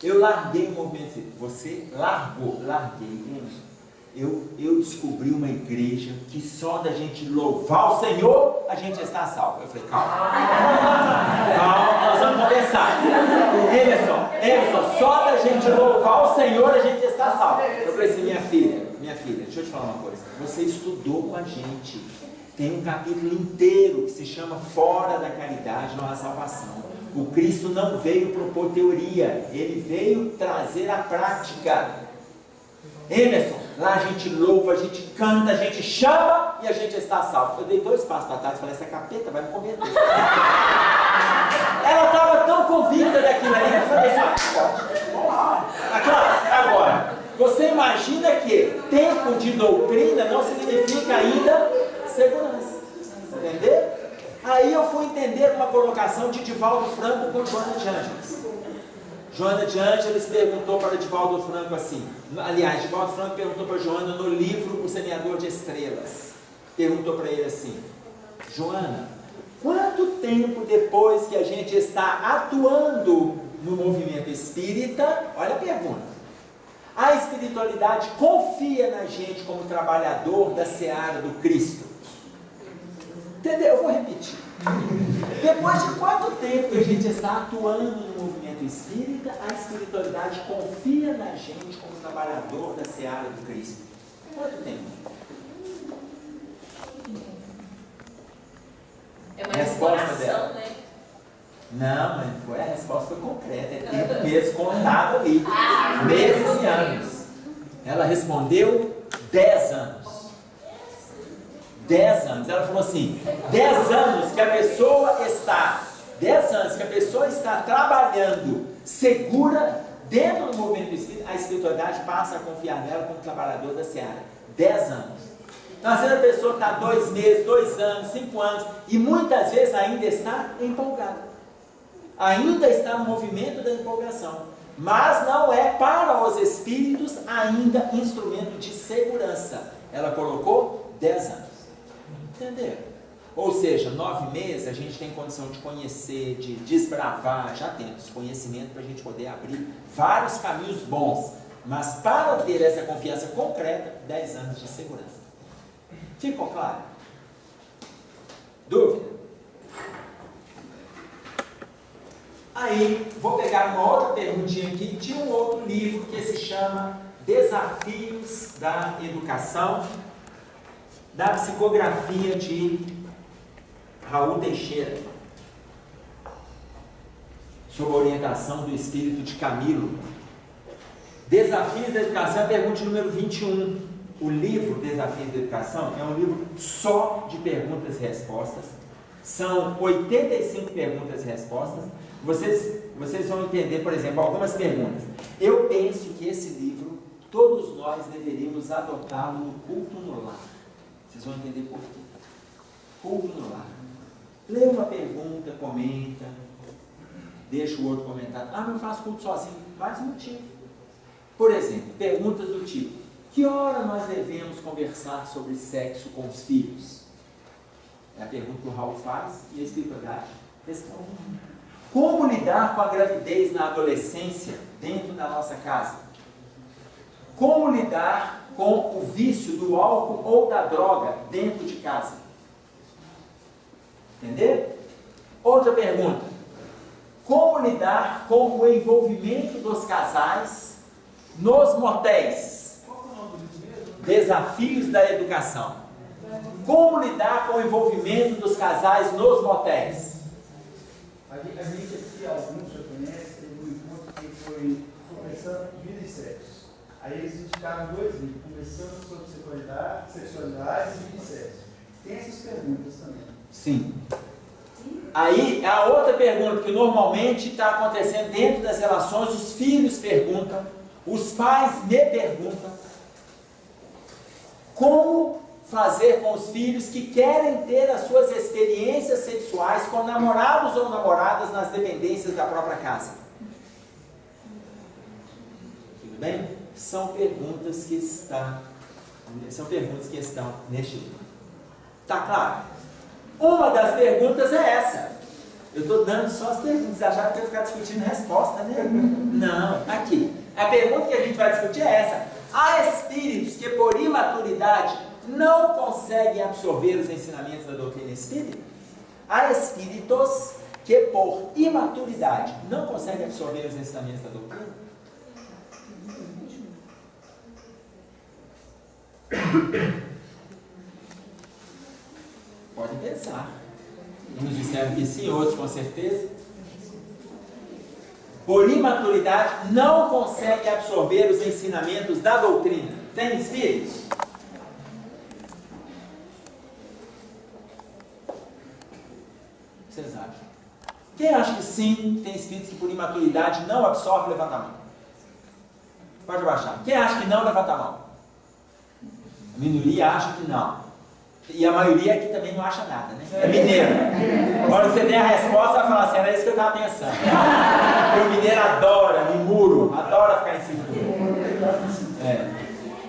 Speaker 2: Eu larguei o movimento espírita. Você largou, larguei, Emerson. Eu descobri uma igreja que só da gente louvar o Senhor, a gente está salvo. Eu falei, calma, nós vamos conversar. Emerson, só da gente louvar o Senhor, a gente está salvo. Eu falei assim, minha filha, deixa eu te falar uma coisa. Você estudou com a gente. Tem um capítulo inteiro que se chama Fora da Caridade, não há salvação. O Cristo não veio propor teoria, ele veio trazer a prática. Emerson, lá a gente louva, a gente canta, a gente chama e a gente está salvo. Eu dei 2 passos para trás e falei, essa capeta vai me converter. Ela estava tão convicta daquilo ali, eu falei assim, vamos lá. Agora, você imagina que tempo de doutrina não significa ainda segurança. Entendeu? Aí eu fui entender uma colocação de Divaldo Franco com Joana de Ângeles. Joana de Ângeles perguntou para Divaldo Franco assim, aliás, Divaldo Franco perguntou para Joana no livro O Semeador de Estrelas, perguntou para ele assim, Joana, quanto tempo depois que a gente está atuando no movimento espírita, olha a pergunta, a espiritualidade confia na gente como trabalhador da seara do Cristo? Entendeu? Eu vou repetir. Depois de quanto tempo que a gente está atuando no movimento espírita, a espiritualidade confia na gente como trabalhador da seara do Cristo? Quanto tempo?
Speaker 1: É uma exploração, né?
Speaker 2: Não, mas a resposta foi concreta, é tempo mesmo contado ali, meses e anos. Ela respondeu 10 anos. 10 anos, ela falou assim, 10 anos que a pessoa está trabalhando segura dentro do movimento espírita, a espiritualidade passa a confiar nela como trabalhador da seara. 10 anos. Então, às vezes a pessoa está 2 meses, 2 anos, 5 anos, e muitas vezes ainda está empolgada. Ainda está no movimento da empolgação. Mas não é para os espíritos ainda instrumento de segurança. Ela colocou 10 anos. Entendeu? Ou seja, 9 meses a gente tem condição de conhecer, de desbravar, já temos conhecimento para a gente poder abrir vários caminhos bons, mas para ter essa confiança concreta, 10 anos de segurança. Ficou claro? Dúvida? Aí, vou pegar uma outra perguntinha aqui, de um outro livro que se chama Desafios da Educação, da psicografia de Raul Teixeira, sob a orientação do espírito de Camilo. Desafios da Educação, pergunta número 21. O livro Desafios da Educação é um livro só de perguntas e respostas. São 85 perguntas e respostas. Vocês vão entender, por exemplo, algumas perguntas. Eu penso que esse livro, todos nós deveríamos adotá-lo no culto no lar. Vocês vão entender por quê. Culto no lar. Lê uma pergunta, comenta, deixa o outro comentar. Ah, mas eu faço culto sozinho. Faz motivo. Por exemplo, perguntas do tipo: que hora nós devemos conversar sobre sexo com os filhos? É a pergunta que o Raul faz e a espiritualidade responde. Como lidar com a gravidez na adolescência dentro da nossa casa? Como lidar com o vício do álcool ou da droga dentro de casa? Entendeu? Outra pergunta. Como lidar com o envolvimento dos casais nos motéis? Desafios da educação. Como lidar com o envolvimento dos casais nos motéis?
Speaker 6: A gente aqui, alguns já conhecem, teve um encontro que foi conversando vida e sexo. Aí eles indicaram 2 livros, conversando sobre sexualidade e vida e sexo. Tem essas perguntas também.
Speaker 2: Sim. Aí, a outra pergunta que normalmente está acontecendo dentro das relações, os filhos perguntam, os pais me perguntam, como fazer com os filhos que querem ter as suas experiências sexuais com namorados ou namoradas nas dependências da própria casa? Tudo bem? São perguntas que estão neste livro. Tá claro? Uma das perguntas é essa. Eu estou dando só as perguntas. Vocês acharam que eu ia ficar discutindo a resposta, né? Não, aqui. A pergunta que a gente vai discutir é essa. Há espíritos que por imaturidade não conseguem absorver os ensinamentos da doutrina espírita? Há espíritos que por imaturidade não conseguem absorver os ensinamentos da doutrina? Pode pensar. Uns disseram que sim, outros com certeza. Por imaturidade, não consegue absorver os ensinamentos da doutrina. Tem espíritos? Vocês acham? Quem acha que sim, tem espíritos que por imaturidade não absorve, levanta a mão. Pode abaixar. Quem acha que não, levanta a mão. A minoria acha que não. E a maioria aqui também não acha nada, né? É mineiro. Agora você der a resposta, vai falar assim, era isso que eu estava pensando. Porque o mineiro adora, mimuro, adora ficar em cima do muro.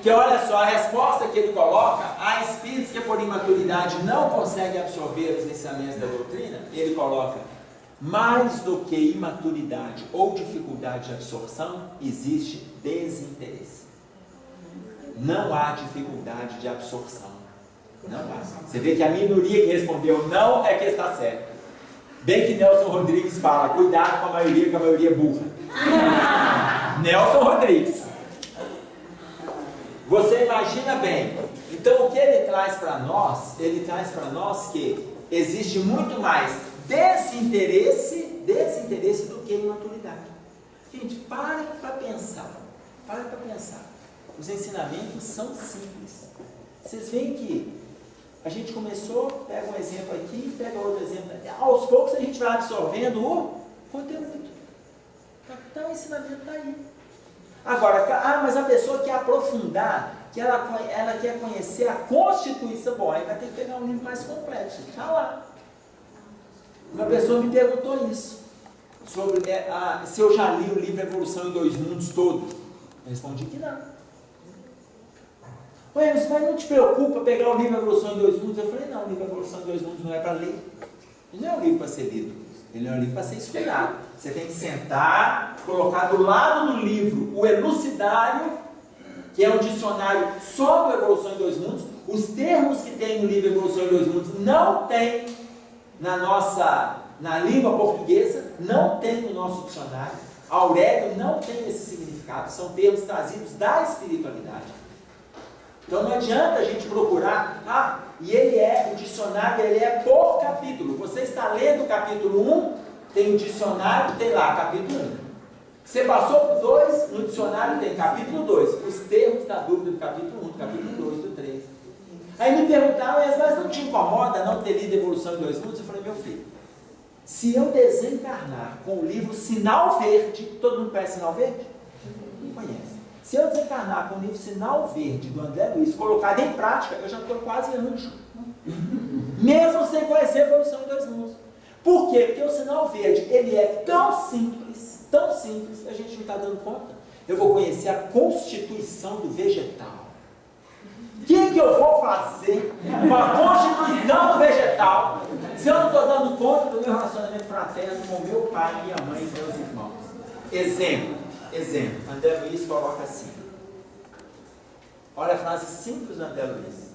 Speaker 2: Que olha só, a resposta que ele coloca, há espíritos que por imaturidade não conseguem absorver os ensinamentos da doutrina, ele coloca, mais do que imaturidade ou dificuldade de absorção, existe desinteresse. Não há dificuldade de absorção. Não há. Você vê que a minoria que respondeu não é que está certa. Bem que Nelson Rodrigues fala, cuidado com a maioria, que a maioria é burra. Nelson Rodrigues. Você imagina bem. Então o que ele traz para nós? Ele traz para nós que existe muito mais desinteresse do que imaturidade. Gente, parem para pensar. Parem para pensar. Os ensinamentos são simples. Vocês veem que a gente começou, pega um exemplo aqui, pega outro exemplo. Aos poucos a gente vai absorvendo o conteúdo. Então o ensinamento está aí. Agora, mas a pessoa quer aprofundar, que ela quer conhecer a Constituição. Bom, aí vai ter que pegar um livro mais complexo. Está lá. Uma pessoa me perguntou isso. Sobre se eu já li o livro Evolução em 2 Mundos todo. Eu respondi que não. Ué, mas não te preocupa pegar o livro Evolução em 2 Mundos? Eu falei, não, o livro Evolução em 2 Mundos não é para ler. Ele não é um livro para ser lido. Ele é um livro para ser estudado. Você tem que sentar, colocar do lado do livro o Elucidário, que é um dicionário só do Evolução em 2 Mundos. Os termos que tem no livro Evolução em 2 Mundos não tem na língua portuguesa, não tem no nosso dicionário. Aurélio não tem esse significado. São termos trazidos da espiritualidade. Então não adianta a gente procurar, o dicionário ele é por capítulo. Você está lendo o capítulo 1, tem um dicionário, tem lá capítulo 1. Você passou por 2, no dicionário tem capítulo 2. Os termos da dúvida do capítulo 1, do capítulo 2, do 3. Aí me perguntaram, mas não te incomoda não ter lido Evolução em 2 Mundos? Eu falei, meu filho, se eu desencarnar com o livro Sinal Verde, todo mundo conhece Sinal Verde? Não conhece. Se eu desencarnar com o livro Sinal Verde, do André Luiz, colocado em prática, eu já estou quase anjo. Mesmo sem conhecer a Evolução em 2 Mundos. Por quê? Porque o Sinal Verde, ele é tão simples, a gente não está dando conta. Eu vou conhecer a constituição do vegetal. O que eu vou fazer com a constituição do vegetal se eu não estou dando conta do meu relacionamento fraterno com meu pai, minha mãe e meus irmãos? Exemplo, André Luiz coloca assim. Olha a frase simples do André Luiz.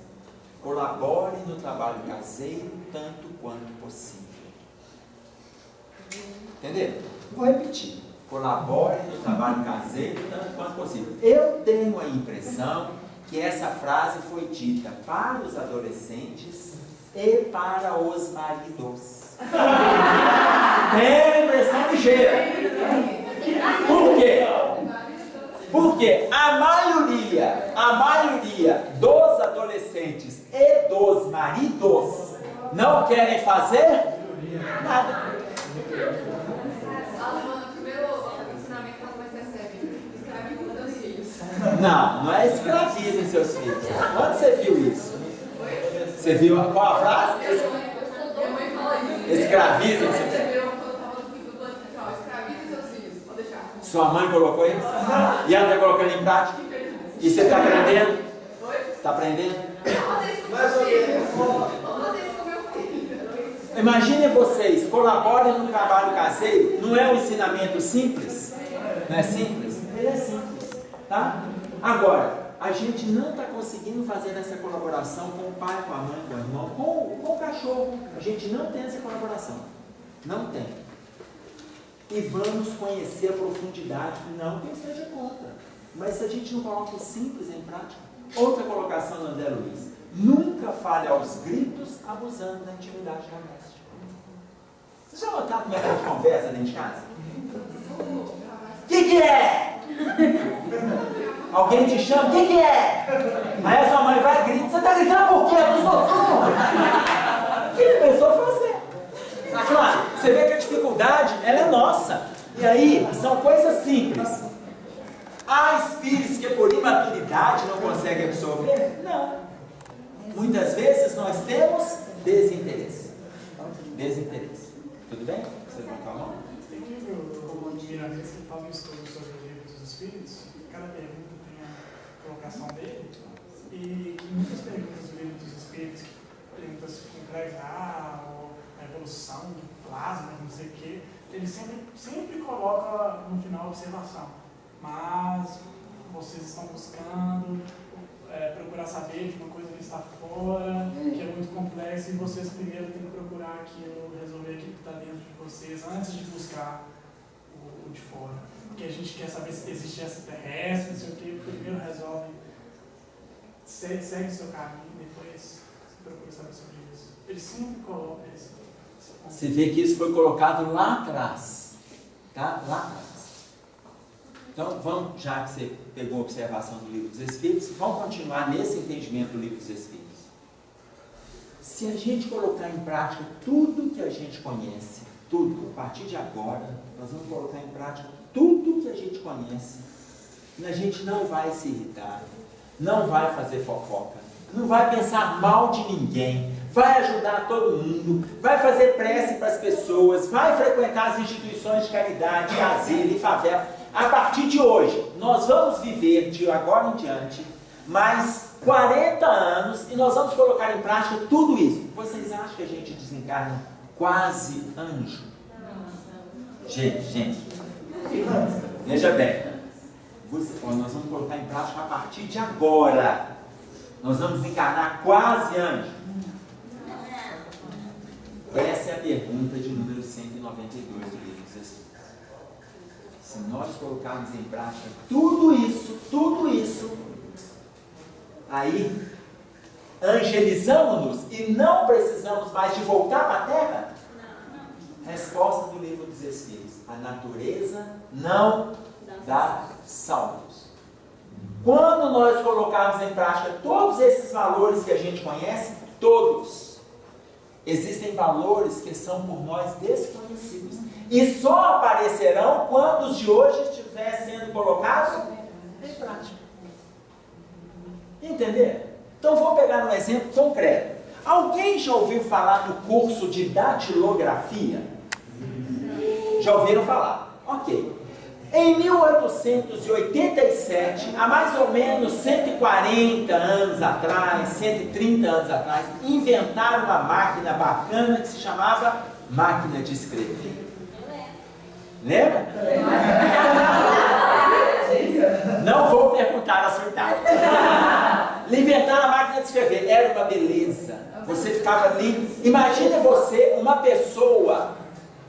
Speaker 2: Colabore no trabalho caseiro tanto quanto possível. Entendeu? Vou repetir. Colabore no trabalho caseiro tanto quanto possível. Eu tenho a impressão que essa frase foi dita para os adolescentes e para os maridos. Tenho a impressão ligeira. Por quê? Porque a maioria dos adolescentes e dos maridos não querem fazer nada. Não é escravizem seus filhos. Onde você viu isso? Você viu qual a frase? Escravizem seus filhos. Sua mãe colocou isso? E ela está colocando em prática? E você está aprendendo? Está aprendendo? Imaginem vocês, colaborem no trabalho caseiro. Não é um ensinamento simples? Não é simples? Ele é simples, tá? Agora, a gente não está conseguindo fazer essa colaboração com o pai, com a mãe, com o irmão, com o cachorro. A gente não tem essa colaboração. Não tem. E vamos conhecer a profundidade, não que eu esteja contra. Mas se a gente não coloca o simples em prática. Outra colocação do André Luiz. Nunca fale aos gritos abusando da intimidade doméstica. Vocês já notaram como é que a gente conversa dentro de casa? O que é? Alguém te chama? O que é? Aí a sua mãe vai e grita. Você está gritando por quê? Eu não sou surdo. O que a pessoa fazer? Claro, você vê que a dificuldade ela é nossa. E aí, são coisas simples. Há espíritos que por imaturidade não conseguem absorver? Não. Muitas vezes nós temos desinteresse. Desinteresse. Tudo bem? Você vai falar?
Speaker 4: Tem um livro de Miramês que fala um estudo sobre o livro dos espíritos. Cada pergunta tem a colocação dele. E muitas perguntas do livro dos espíritos, perguntas concretas, ou a evolução, plasma, não sei o quê, ele sempre coloca no final a observação. Mas vocês estão buscando procurar saber de uma coisa que está fora, que é muito complexa, e vocês primeiro têm que procurar aquilo, resolver aquilo que está dentro de vocês, antes de buscar o de fora. Porque a gente quer saber se existe extraterrestre, não sei o quê, primeiro resolve, segue o seu caminho, depois procura saber sobre isso. Ele sempre coloca isso.
Speaker 2: Você vê que isso foi colocado lá atrás. Tá? Lá atrás. Então, vamos, já que você pegou a observação do Livro dos Espíritos, vamos continuar nesse entendimento do Livro dos Espíritos. Se a gente colocar em prática tudo que a gente conhece, tudo, a partir de agora, nós vamos colocar em prática tudo que a gente conhece, a gente não vai se irritar, não vai fazer fofoca, não vai pensar mal de ninguém, vai ajudar todo mundo, vai fazer prece para as pessoas, vai frequentar as instituições de caridade, asilo e favela. A partir de hoje, nós vamos viver de agora em diante mais 40 anos e nós vamos colocar em prática tudo isso. Vocês acham que a gente desencarna quase anjo? Gente, veja bem, nós vamos colocar em prática a partir de agora. Nós vamos encarnar quase anjo. Essa é a pergunta de número 192 do Livro dos Espíritos. Se nós colocarmos em prática tudo isso, aí angelizamos-nos e não precisamos mais de voltar para a Terra? Resposta do Livro dos Espíritos: a natureza não dá saltos. Quando nós colocarmos em prática todos esses valores que a gente conhece, todos, existem valores que são por nós desconhecidos e só aparecerão quando os de hoje estiverem sendo colocados em prática. Entender? Então vou pegar um exemplo concreto. Alguém já ouviu falar do curso de datilografia? Já ouviram falar? Ok. Em 1887, há mais ou menos 140 anos atrás, 130 anos atrás, inventaram uma máquina bacana que se chamava máquina de escrever. Lembra? Não vou perguntar a sua idade. Inventaram a máquina de escrever, era uma beleza. Você ficava ali. Imagine você, uma pessoa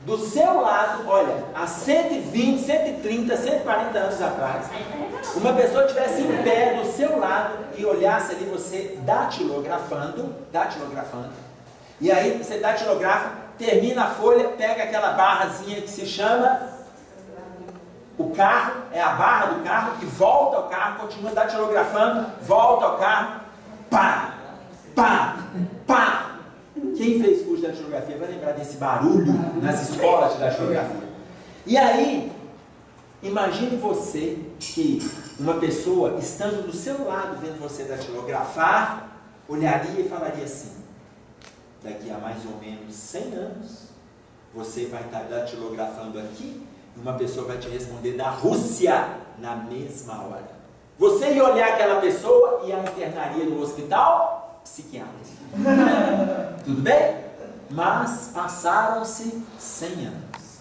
Speaker 2: do seu lado, olha, há 120, 130, 140 anos atrás, uma pessoa estivesse em pé do seu lado e olhasse ali você datilografando, e aí você datilografa, termina a folha, pega aquela barrazinha que se chama o carro, é a barra do carro, e volta ao carro, continua datilografando, volta ao carro, pá, pá, pá. Quem fez curso de datilografia vai lembrar desse barulho nas escolas de datilografia. E aí, imagine você que uma pessoa, estando do seu lado, vendo você datilografar, olharia e falaria assim: daqui a mais ou menos 100 anos, você vai estar datilografando aqui, e uma pessoa vai te responder da Rússia na mesma hora. Você ia olhar aquela pessoa e a internaria no hospital psiquiátrico. Tudo bem? Mas passaram-se 100 anos.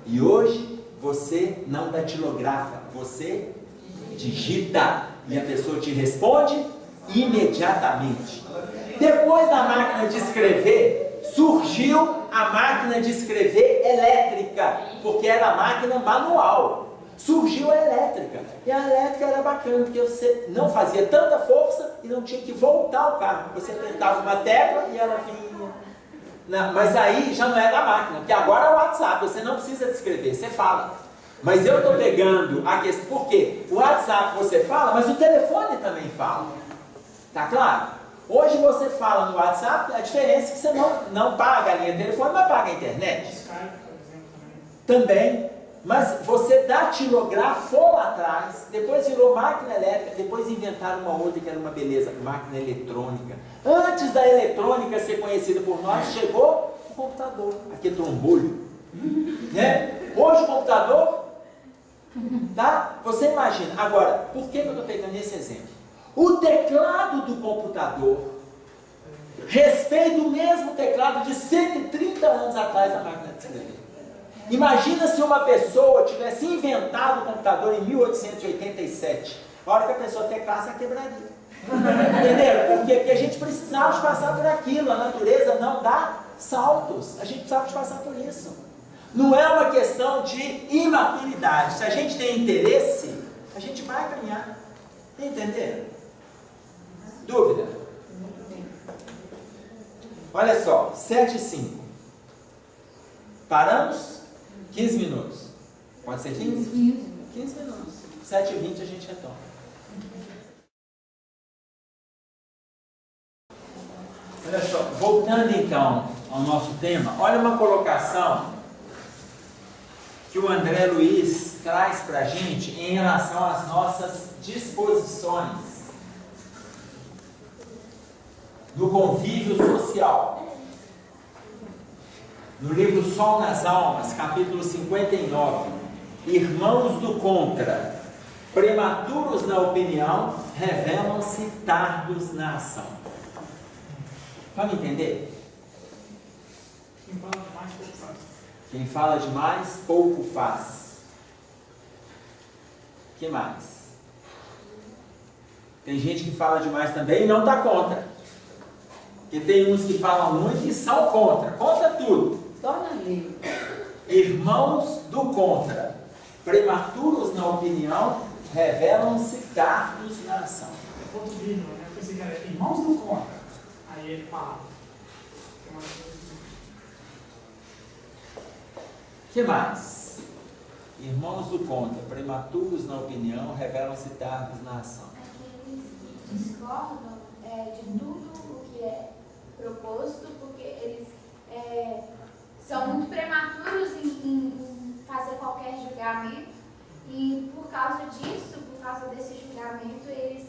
Speaker 2: E hoje você não datilografa, você digita. E a pessoa te responde imediatamente. Depois da máquina de escrever, surgiu a máquina de escrever elétrica, porque era a máquina manual. Surgiu a elétrica, e a elétrica era bacana, porque você não fazia tanta força e não tinha que voltar o carro. Você apertava uma tecla e ela vinha. Não, mas aí já não é da máquina, porque agora é o WhatsApp, você não precisa de escrever, você fala. Mas eu estou pegando a questão, porque o WhatsApp você fala, mas o telefone também fala. Tá claro? Hoje você fala no WhatsApp, a diferença é que você não paga a linha de telefone, mas paga a internet.
Speaker 4: Skype, por exemplo,
Speaker 2: Também. Mas você datilografou lá atrás, depois virou máquina elétrica, depois inventaram uma outra que era uma beleza, máquina eletrônica. Antes da eletrônica ser conhecida por nós, chegou o computador, aquele trombolho. Né? Hoje o computador, tá? Você imagina. Agora, por que eu estou pegando esse exemplo? O teclado do computador respeita o mesmo teclado de 130 anos atrás da máquina de escrever. Imagina se uma pessoa tivesse inventado o computador em 1887. A hora que a pessoa teclasse, ela quebraria. Entenderam? Por quê? Porque a gente precisava de passar por aquilo. A natureza não dá saltos. A gente precisava de passar por isso. Não é uma questão de imaturidade. Se a gente tem interesse, a gente vai caminhar. Entenderam? Dúvida? Olha só, 7h05. Paramos? 15 minutos. Pode ser 15? 15 minutos. 7h20 a gente retoma. Olha só, voltando então ao nosso tema, olha uma colocação que o André Luiz traz para a gente em relação às nossas disposições do convívio social. No livro Sol nas Almas, capítulo 59, irmãos do contra, prematuros na opinião, revelam-se tardos na ação. Vamos entender?
Speaker 4: quem fala demais, pouco
Speaker 2: Quem fala demais, pouco
Speaker 4: faz.
Speaker 2: faz. O que mais? Tem gente que fala demais também e não está contra. Porque tem uns que falam muito e são contra. Contra tudo.
Speaker 7: Torna livre.
Speaker 2: Irmãos do contra, prematuros na opinião, revelam-se tardos na ação.
Speaker 4: É ponto vírgula, né? Eu pensei que era irmãos do contra. Aí ele fala.
Speaker 2: O que mais? Irmãos do contra, prematuros na opinião, revelam-se tardos na ação.
Speaker 5: Aqueles que discordam de tudo o que é proposto, porque eles são muito prematuros em fazer qualquer julgamento, e por causa disso, por causa desse julgamento, eles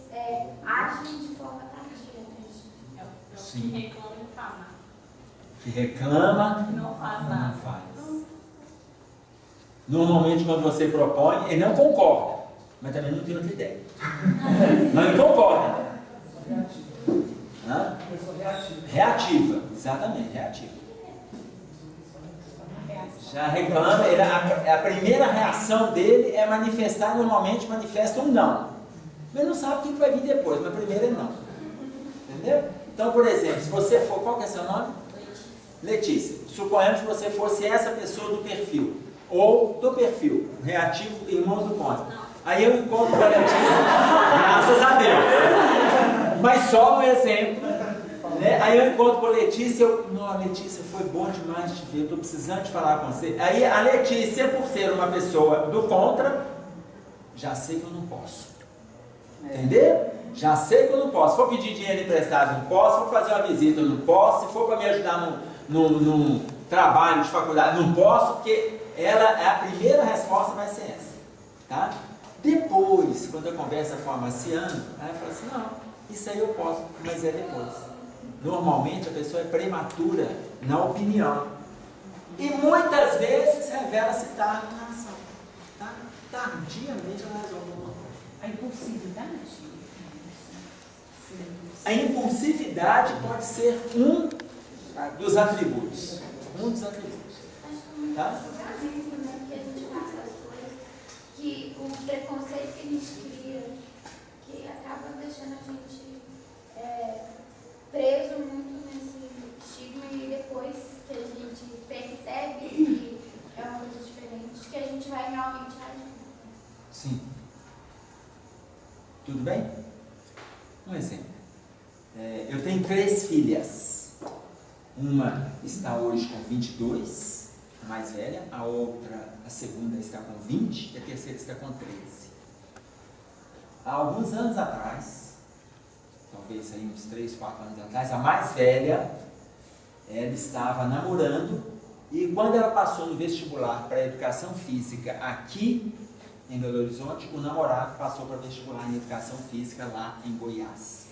Speaker 5: agem de forma tardia.
Speaker 2: Sim.
Speaker 1: Que reclama e não faz nada.
Speaker 2: Que reclama,
Speaker 1: Não faz nada.
Speaker 2: não faz. Normalmente, quando você propõe, ele não concorda, mas também não tem outra ideia. Mas ele concorda. Hã? Reativa, exatamente, reativa. Já reclama, a primeira reação dele normalmente manifesta um não. Mas não sabe o que vai vir depois, mas primeiro é não. Entendeu? Então, por exemplo, se você for, qual que é seu nome? Letícia. Suponhamos que você fosse essa pessoa do perfil, ou do perfil, reativo Irmãos do Contra. Aí eu encontro com a Letícia, graças a Deus. Mas só um exemplo, né? Aí eu encontro com a Letícia, não, Letícia, foi bom demais te ver, eu estou precisando de falar com você. Aí a Letícia, por ser uma pessoa do contra, já sei que eu não posso. Entendeu? Já sei que eu não posso. Se for pedir dinheiro emprestado, não posso. Se for fazer uma visita, eu não posso. Se for para me ajudar num trabalho de faculdade, não posso, porque a primeira resposta vai ser essa. Tá? Depois, quando a conversa for amaciando, aí eu falo assim, não, isso aí eu posso, mas é depois. Normalmente a pessoa é prematura na opinião. E muitas vezes revela-se tarde na ação. Tá? Tardiamente ela resolve alguma coisa.
Speaker 3: A impulsividade?
Speaker 2: A impulsividade pode ser um dos atributos. Um dos atributos. Tá?
Speaker 5: Que a gente faça as coisas, que o preconceito que a gente cria, que acaba deixando a gente preso muito nesse estigma, e depois que a gente percebe que é uma coisa diferente, que a gente vai realmente agir.
Speaker 2: Sim. Tudo bem? Um exemplo. Eu tenho 3 filhas. Uma está hoje com 22, a mais velha. A segunda está com 20 e a terceira está com 13. Há alguns anos atrás, talvez aí uns 3, 4 anos atrás, a mais velha, ela estava namorando, e quando ela passou no vestibular para a educação física aqui em Belo Horizonte, o namorado passou para vestibular em educação física lá em Goiás.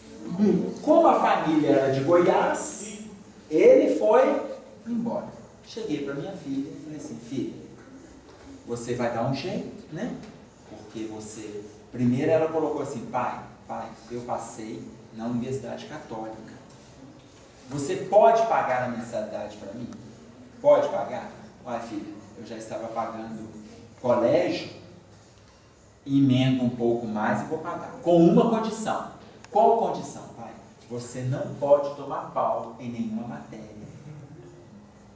Speaker 2: Como a família era de Goiás, ele foi embora. Cheguei para minha filha e falei assim, filha, você vai dar um jeito, né? Porque você... Primeiro ela colocou assim, pai, eu passei na Universidade Católica. Você pode pagar a mensalidade para mim? Pode pagar? Olha, filha, eu já estava pagando colégio, emendo um pouco mais e vou pagar. Com uma condição. Qual condição, pai? Você não pode tomar pau em nenhuma matéria.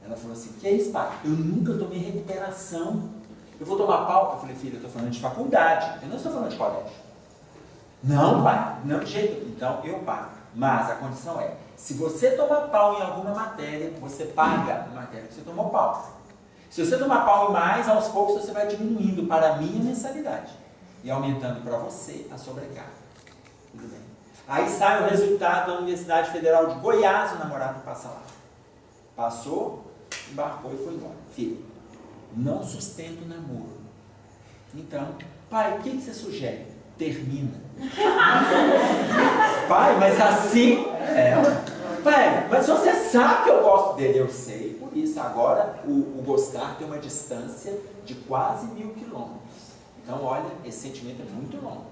Speaker 2: Ela falou assim, que é isso, pai? Eu nunca tomei recuperação. Eu vou tomar pau? Eu falei, filha, eu estou falando de faculdade, eu não estou falando de colégio. Não, pai, não de jeito. Então, eu pago. Mas a condição é, se você tomar pau em alguma matéria, você paga a matéria que você tomou pau. Se você tomar pau em mais, aos poucos você vai diminuindo para a minha mensalidade e aumentando para você a sobrecarga. Tudo bem. Aí sai o resultado da Universidade Federal de Goiás, o namorado passa lá. Passou, embarcou e foi embora. Filho, não sustenta o namoro. Então, pai, o que você sugere? Termina. Pai, mas assim... Pai, mas você sabe que eu gosto dele. Eu sei, por isso. Agora, o gostar tem uma distância de quase 1000 quilômetros. Então, olha, esse sentimento é muito longo.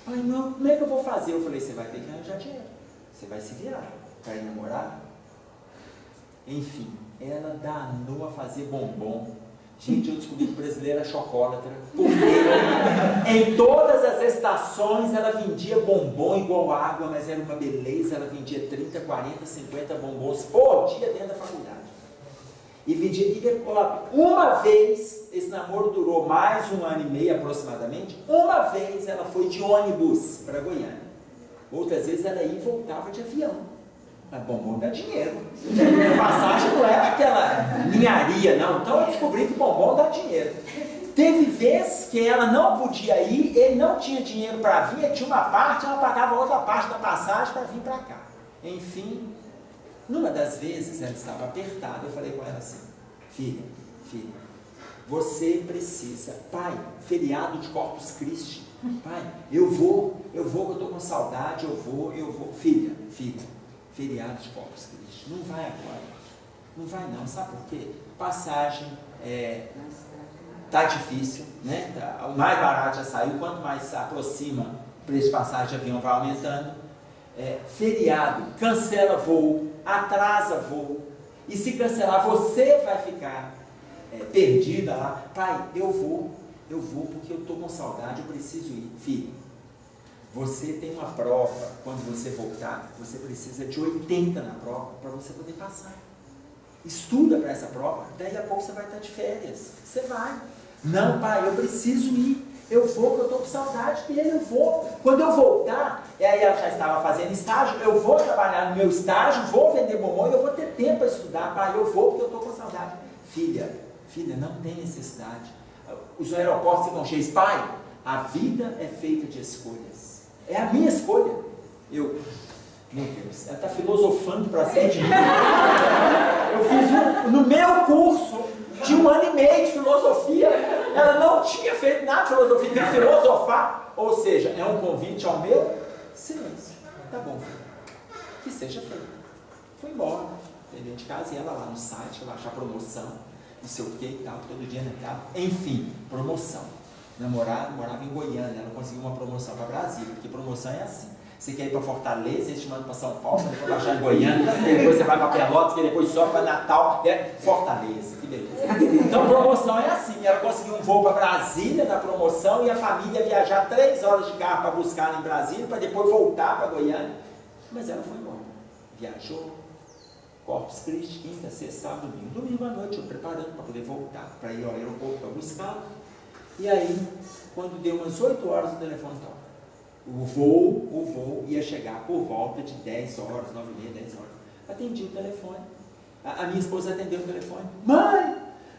Speaker 2: Pai, não, como é que eu vou fazer? Eu falei, você vai ter que arranjar dinheiro. Você vai se virar para ir namorar. Enfim, ela danou a fazer bombom. Gente, eu descobri que o brasileiro é chocólatra. Porque em todas as estações ela vendia bombom igual água, mas era uma beleza. Ela vendia 30, 40, 50 bombons por dia dentro da faculdade. E vendia. Uma vez, esse namoro durou mais 1 ano e meio aproximadamente. Uma vez ela foi de ônibus para Goiânia. Outras vezes ela ia e voltava de avião. Mas bombom dá dinheiro. A passagem não era aquela ninharia, não. Então eu descobri que bombom dá dinheiro. Teve vez que ela não podia ir, ele não tinha dinheiro para vir, ele tinha uma parte, ela pagava outra parte da passagem para vir para cá. Enfim, numa das vezes ela estava apertada, eu falei com ela assim, filha, você precisa, pai, feriado de Corpus Christi, pai, eu vou, que eu estou com saudade, eu vou, filha, feriado de Corpus Christi, não vai agora, não vai não, sabe por quê? Passagem, tá difícil, né? O mais barato já saiu, quanto mais se aproxima o preço de passagem de avião vai aumentando, feriado, cancela voo, atrasa voo, e se cancelar você vai ficar perdida lá, pai, eu vou porque eu estou com saudade, eu preciso ir, filho, Você tem uma prova, quando você voltar, você precisa de 80 na prova para você poder passar. Estuda para essa prova, daí a pouco você vai estar de férias. Você vai. Não, pai, eu preciso ir. Eu vou, porque eu estou com saudade dele, eu vou. Quando eu voltar, e aí ela já estava fazendo estágio, eu vou trabalhar no meu estágio, vou vender bombom, eu vou ter tempo para estudar, pai, eu vou porque eu estou com saudade. Filha, não tem necessidade. Os aeroportos ficam cheios. Pai, a vida é feita de escolhas. É a minha escolha. Meu Deus, ela está filosofando para cima de mim. Eu fiz no meu curso de 1 ano e meio de filosofia, ela não tinha feito nada de filosofia, tem que filosofar, ou seja, é um convite ao meu silêncio. Tá bom, filho, que seja feito. Fui embora, dentro de casa, e ela lá no site, ela achar promoção, não sei o que e tal, todo dia naquela, enfim, promoção. Namorado, morava em Goiânia, ela conseguiu uma promoção para Brasília, porque promoção é assim. Você quer ir para Fortaleza, eles te mandam para São Paulo, depois baixar em Goiânia, depois você vai para Pelotas, que depois sobe para Natal, Fortaleza, que beleza. Então promoção é assim, ela conseguiu um voo para Brasília na promoção e a família ia viajar 3 horas de carro para buscar ela em Brasília, para depois voltar para Goiânia. Mas ela foi embora, viajou, Corpus Christi, quinta, sexta, sábado, domingo. Domingo à noite, eu preparando para poder voltar, para ir ao aeroporto para buscar. E aí, quando deu umas 8 horas, o telefone toca. O voo ia chegar por volta de 10 horas, 9h30, 10 horas. Atendi o telefone. A minha esposa atendeu o telefone. Mãe,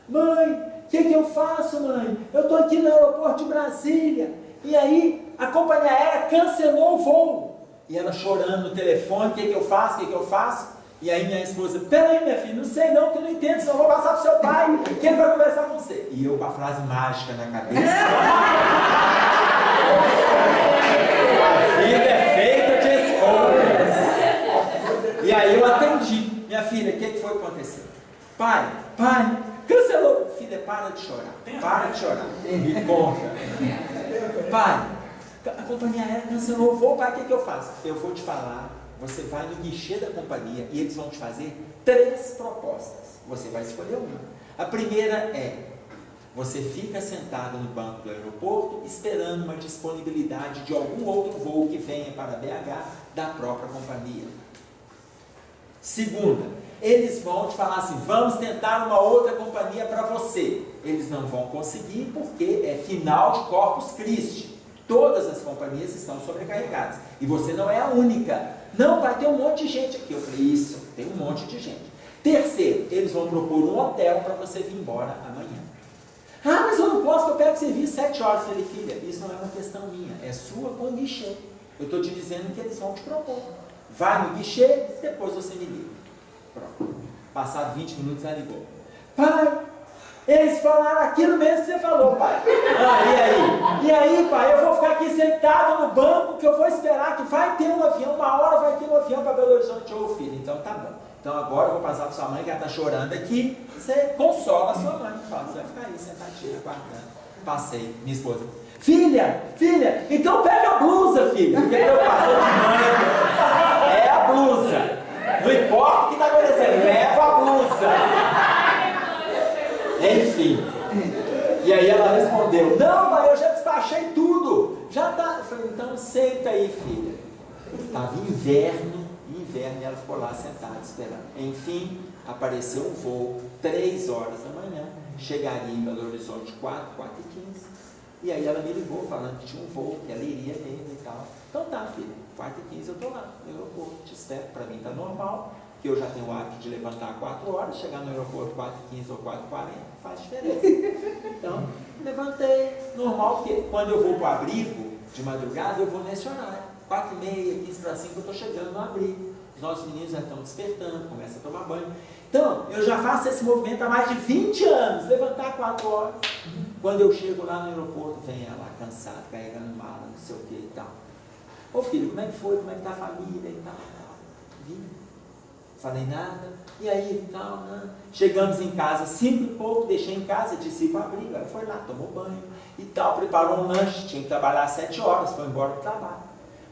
Speaker 2: o que eu faço, mãe? Eu estou aqui no aeroporto de Brasília. E aí, a companhia aérea cancelou o voo. E ela chorando no telefone, o que eu faço? E aí minha esposa, peraí minha filha, não sei não, que eu não entendo, senão eu vou passar para o seu pai, que ele vai conversar com você. E eu com a frase mágica na cabeça. A vida é feita de escolhas. E aí eu atendi. Minha filha, o que foi que aconteceu? Pai, cancelou. Filha, para de chorar. Me conta. Pai, a companhia aérea cancelou o voo, pai, o que eu faço? Eu vou te falar. Você vai no guichê da companhia e eles vão te fazer 3 propostas. Você vai escolher uma. A primeira é, você fica sentado no banco do aeroporto esperando uma disponibilidade de algum outro voo que venha para BH da própria companhia. Segunda, eles vão te falar assim, vamos tentar uma outra companhia para você. Eles não vão conseguir porque é final de Corpus Christi. Todas as companhias estão sobrecarregadas. E você não é a única. Não, pai, tem um monte de gente aqui. Eu falei, isso, tem um monte de gente. Terceiro, eles vão propor um hotel para você vir embora amanhã. Ah, mas eu não posso, eu pego serviço 7 horas. Eu falei, filha, isso não é uma questão minha, é sua com o guichê. Eu estou te dizendo que eles vão te propor. Vai no guichê, depois você me liga. Pronto. Passado 20 minutos, ela ligou. Pai, eles falaram aquilo mesmo que você falou, pai. E aí, pai, eu vou ficar aqui sentado no banco, que eu vou esperar que vai ter um avião, uma hora vai ter um avião para Belo Horizonte. Ô, filho, então tá bom. Então agora eu vou passar para sua mãe, que ela está chorando aqui. Você consola a sua mãe. Fala, você vai ficar aí sentadinha, aguardando. Passei, minha esposa. Filha, então pega a blusa, filha. Porque eu passo de mãe. É a blusa. Não importa o que está acontecendo, leva a blusa. Enfim. E aí ela respondeu, não, mãe, eu já despachei tudo. Já tá. Eu falei, então senta aí, filha. Estava inverno, e ela ficou lá sentada esperando. Enfim, apareceu um voo, 3 horas da manhã, chegaria em Belo Horizonte 4h15. E aí ela me ligou falando que tinha um voo, que ela iria nele e tal. Então tá, filha, 4h15 eu tô lá no aeroporto, te espero, para mim tá normal, que eu já tenho o hábito de levantar 4 horas, chegar no aeroporto 4h15 ou 4h40, faz diferença. Então, levantei, normal, porque quando eu vou para o abrigo, de madrugada, eu vou nesse horário, 4h30, 15 para 5, eu estou chegando no abrigo. Os nossos meninos já estão despertando, começam a tomar banho. Então, eu já faço esse movimento há mais de 20 anos, levantar 4 horas. Quando eu chego lá no aeroporto, vem ela cansada, carregando mala, não sei o que e tal. Ô filho, como é que foi? Como é que está a família e tal? Vim, falei nada, e aí e tal, né? Chegamos em casa, 5 e pouco, deixei em casa, disse para o abrigo, ela foi lá, tomou banho e tal, preparou um lanche, tinha que trabalhar às 7 horas, foi embora do trabalho.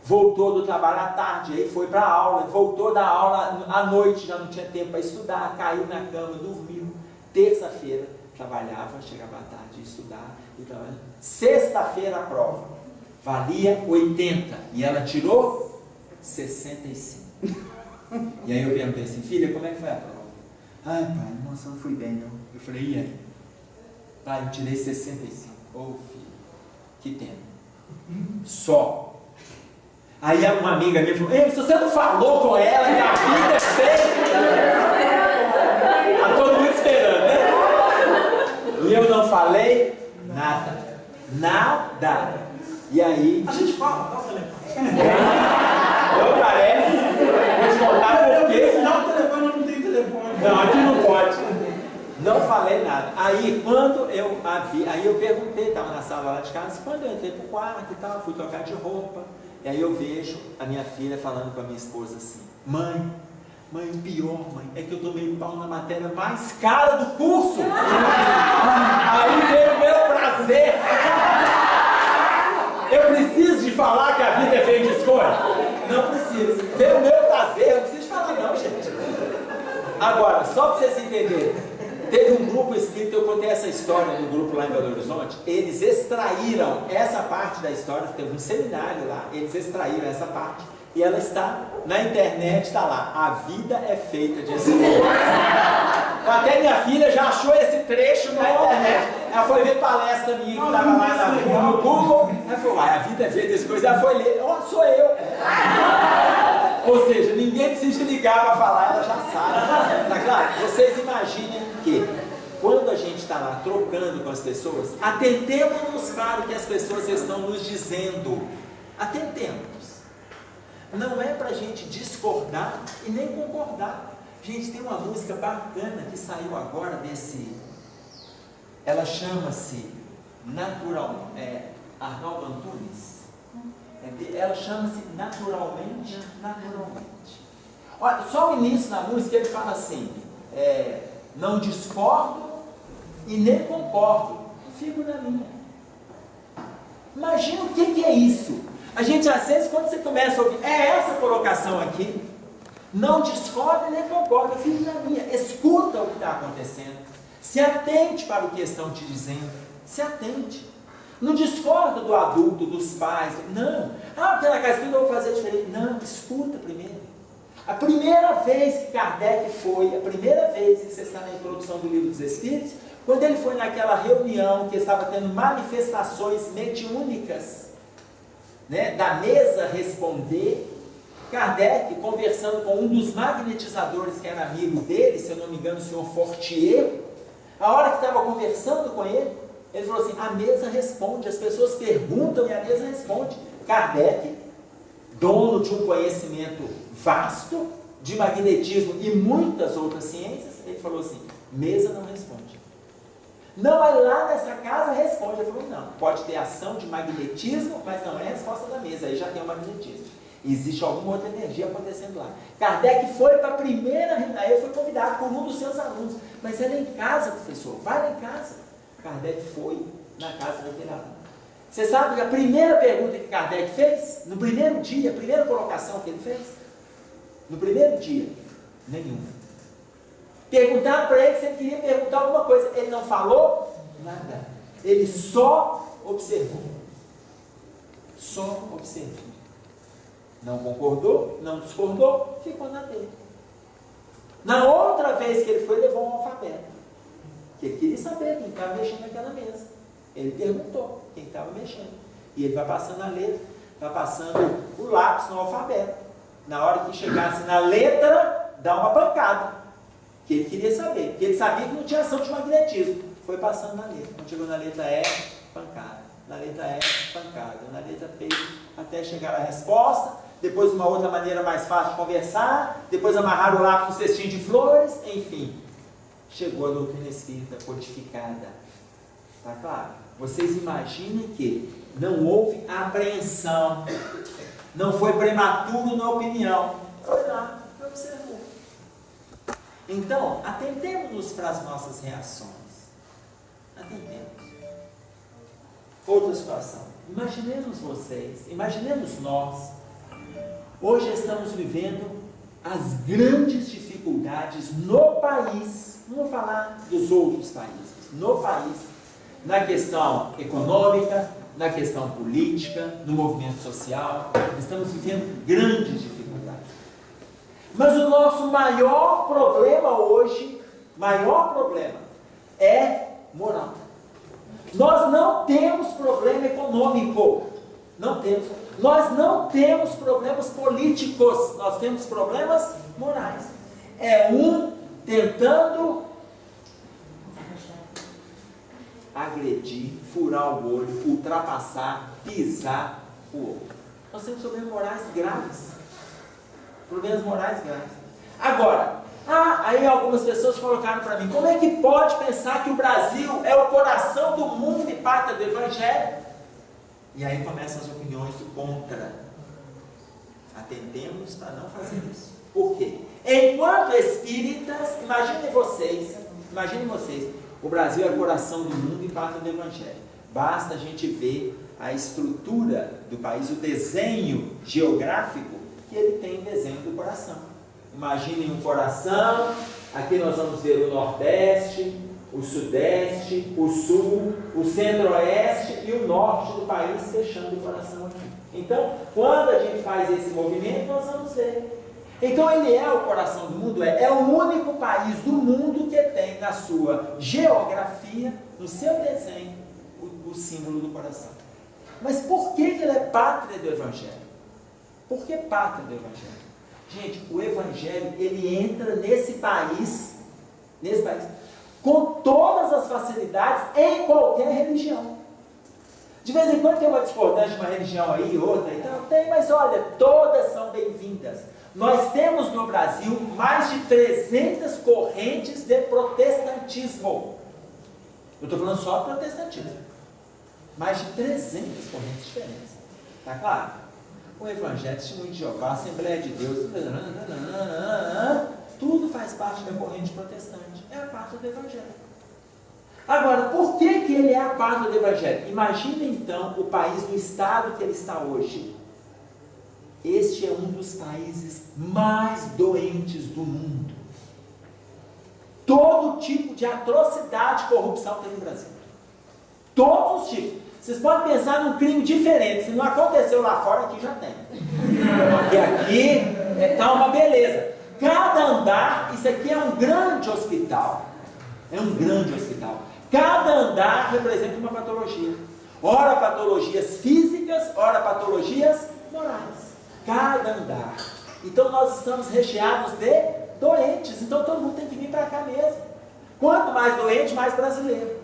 Speaker 2: Voltou do trabalho à tarde, aí foi para a aula, voltou da aula à noite, já não tinha tempo para estudar, caiu na cama, dormiu. Terça-feira, trabalhava, chegava à tarde, ia estudar, e trabalhava. Sexta-feira, a prova. valia 80 e ela tirou 65. E aí eu perguntei assim, filha, como é que foi a prova? Ai, pai, nossa, não fui bem não. Eu falei, e aí? Pai, eu tirei 65. Ô, filho, que pena. Só. Aí uma amiga minha falou, ei, se você não falou com ela que a vida é feita. Tá todo mundo esperando, né? E eu não falei nada. Nada. E aí...
Speaker 4: A gente fala, tá, Felipe?
Speaker 2: Não parece. Vou te contar por quê.
Speaker 4: Não, o telefone não tem telefone.
Speaker 2: Não, aqui não pode. Não falei nada. Aí, quando eu a vi, aí eu perguntei, estava na sala lá de casa, quando eu entrei pro quarto e tal, fui trocar de roupa, e aí eu vejo a minha filha falando com a minha esposa assim, mãe, o pior, mãe, é que eu tomei pau na matéria mais cara do curso. Aí veio o meu prazer. Eu preciso de falar que a vida é feita de escolha? Não preciso. Veio o meu prazer, eu não preciso falar não, gente. Agora, só para vocês entenderem, teve um grupo espírita, eu contei essa história no grupo lá em Belo Horizonte, eles extraíram essa parte da história, teve um seminário lá, eles extraíram essa parte, e ela está na internet, está lá, a vida é feita de escolha. Até minha filha já achou esse trecho na internet, ela foi ver palestra minha que estava lá no Google, ela falou, a vida é feita de escolha, ela foi ler, ó, sou eu. Ou seja, ninguém precisa ligar para falar, ela já sabe. Tá claro? Vocês imaginem que quando a gente está lá trocando com as pessoas, atentemos para o que as pessoas estão nos dizendo. Atentemos. Não é para a gente discordar e nem concordar. Gente, tem uma música bacana que saiu agora desse. Ela chama-se Arnaldo Antunes. Ela chama-se Naturalmente. Olha, só o início da música ele fala assim, não discordo e nem concordo, fico na minha. Imagina o que é isso. A gente às vezes quando você começa a ouvir, essa colocação aqui, não discordo e nem concordo, fico na minha. Escuta o que está acontecendo, se atente para o que estão te dizendo, se atente. Não discorda do adulto, dos pais, não. Porque na casa eu vou fazer diferente. Não, escuta primeiro. A primeira vez que Kardec foi, a primeira vez que você está na introdução do Livro dos Espíritos, quando ele foi naquela reunião que estava tendo manifestações mediúnicas, né, da mesa responder, Kardec, conversando com um dos magnetizadores que era amigo dele, se eu não me engano, o senhor Fortier, a hora que estava conversando com ele, ele falou assim, a mesa responde, as pessoas perguntam e a mesa responde. Kardec, dono de um conhecimento vasto, de magnetismo e muitas outras ciências, ele falou assim, mesa não responde. Não, mas lá nessa casa responde. Ele falou, não, pode ter ação de magnetismo, mas não é a resposta da mesa, aí já tem o magnetismo. Existe alguma outra energia acontecendo lá. Kardec foi para a primeira reunião, ele foi convidado por um dos seus alunos, mas era em casa, professor, vai lá em casa. Kardec foi na casa daquele aluno. Você sabe a primeira pergunta que Kardec fez? No primeiro dia, a primeira colocação que ele fez? No primeiro dia, nenhuma. Perguntaram para ele se ele queria perguntar alguma coisa. Ele não falou nada. Ele só observou. Só observou. Não concordou, não discordou, ficou na dele. Na outra vez que ele foi, levou um alfabeto. Que ele queria saber quem estava mexendo naquela mesa. Ele perguntou quem estava mexendo. E ele vai passando a letra, vai passando o lápis no alfabeto. Na hora que chegasse na letra, dá uma pancada. Que ele queria saber. Porque ele sabia que não tinha ação de magnetismo. Foi passando na letra. Quando chegou na letra E, pancada. Na letra E, pancada. Na letra P, até chegar a resposta. Depois uma outra maneira mais fácil de conversar. Depois amarrar o lápis no cestinho de flores. Enfim. Chegou a doutrina espírita codificada. Está claro? Vocês imaginem que não houve apreensão, não foi prematuro na opinião. Foi lá, observou. Então, atentemos-nos para as nossas reações. Atentemos. Outra situação. Imaginemos vocês, imaginemos nós. Hoje estamos vivendo as grandes dificuldades no país. Não vou falar dos outros países. No país, na questão econômica, na questão política, no movimento social. Estamos vivendo grandes dificuldades. Mas o nosso maior problema hoje, é moral. Nós não temos problema econômico, não temos. Nós não temos problemas políticos, nós temos problemas morais. É um tentando agredir, furar o olho, ultrapassar, pisar o outro. Nós temos problemas morais graves. Problemas morais graves. Agora, aí algumas pessoas colocaram para mim, como é que pode pensar que o Brasil é o coração do mundo e pátria do Evangelho? E aí começam as opiniões do contra. Atentemos para não fazer isso. Por quê? Enquanto espíritas, imaginem vocês, o Brasil é o coração do mundo e pátria do Evangelho. Basta a gente ver a estrutura do país, o desenho geográfico, que ele tem desenho do coração. Imaginem um coração, aqui nós vamos ver o Nordeste, o Sudeste, o Sul, o Centro-Oeste e o Norte do país fechando o coração aqui. Então, quando a gente faz esse movimento, nós vamos ver. Então, ele é o coração do mundo, é o único país do mundo que tem na sua geografia, no seu desenho, o símbolo do coração. Mas por que ele é pátria do Evangelho? Por que pátria do Evangelho? Gente, o Evangelho, ele entra nesse país, com todas as facilidades em qualquer religião. De vez em quando tem uma discordância de uma religião aí, outra e tal, tem, mas olha, todas são bem-vindas. Nós temos no Brasil mais de 300 correntes de protestantismo. Eu estou falando só de protestantismo. Mais de 300 correntes diferentes. Está claro? O Evangelho, Testemunho de Jeová, Assembleia de Deus, tudo faz parte da corrente protestante. É a parte do Evangelho. Agora, por que ele é a parte do Evangelho? Imagine então o país, no estado que ele está hoje. Este é um dos países mais doentes do mundo. Todo tipo de atrocidade e corrupção tem no Brasil. Todos os tipos. Vocês podem pensar num crime diferente. Se não aconteceu lá fora, aqui já tem. Porque aqui está uma beleza. Cada andar, isso aqui é um grande hospital. É um grande hospital. Cada andar representa uma patologia. Ora patologias físicas, ora patologias morais. Cada andar. Então nós estamos recheados de doentes. Então todo mundo tem que vir para cá mesmo. Quanto mais doente, mais brasileiro.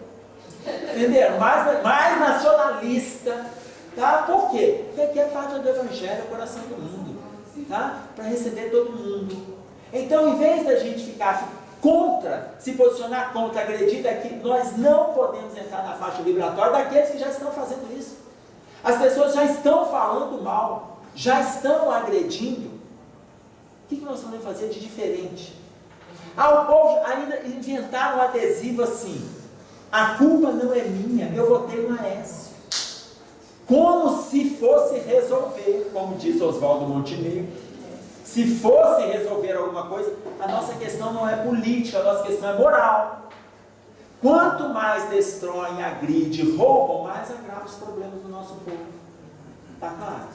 Speaker 2: Entenderam? Mais nacionalista. Tá? Por quê? Porque aqui é parte do Evangelho, o coração do mundo. Tá? Para receber todo mundo. Então, em vez da gente ficar contra, se posicionar contra, agredir daqui, nós não podemos entrar na faixa vibratória daqueles que já estão fazendo isso. As pessoas já estão falando mal, já estão agredindo. O que nós podemos fazer de diferente? O povo ainda inventaram um adesivo assim: a culpa não é minha, eu votei no Aécio. Como se fosse resolver, como diz Oswaldo Montenegro. Se fosse resolver alguma coisa, a nossa questão não é política, a nossa questão é moral. Quanto mais destroem, agridem, roubam, mais agrava os problemas do nosso povo. Está claro?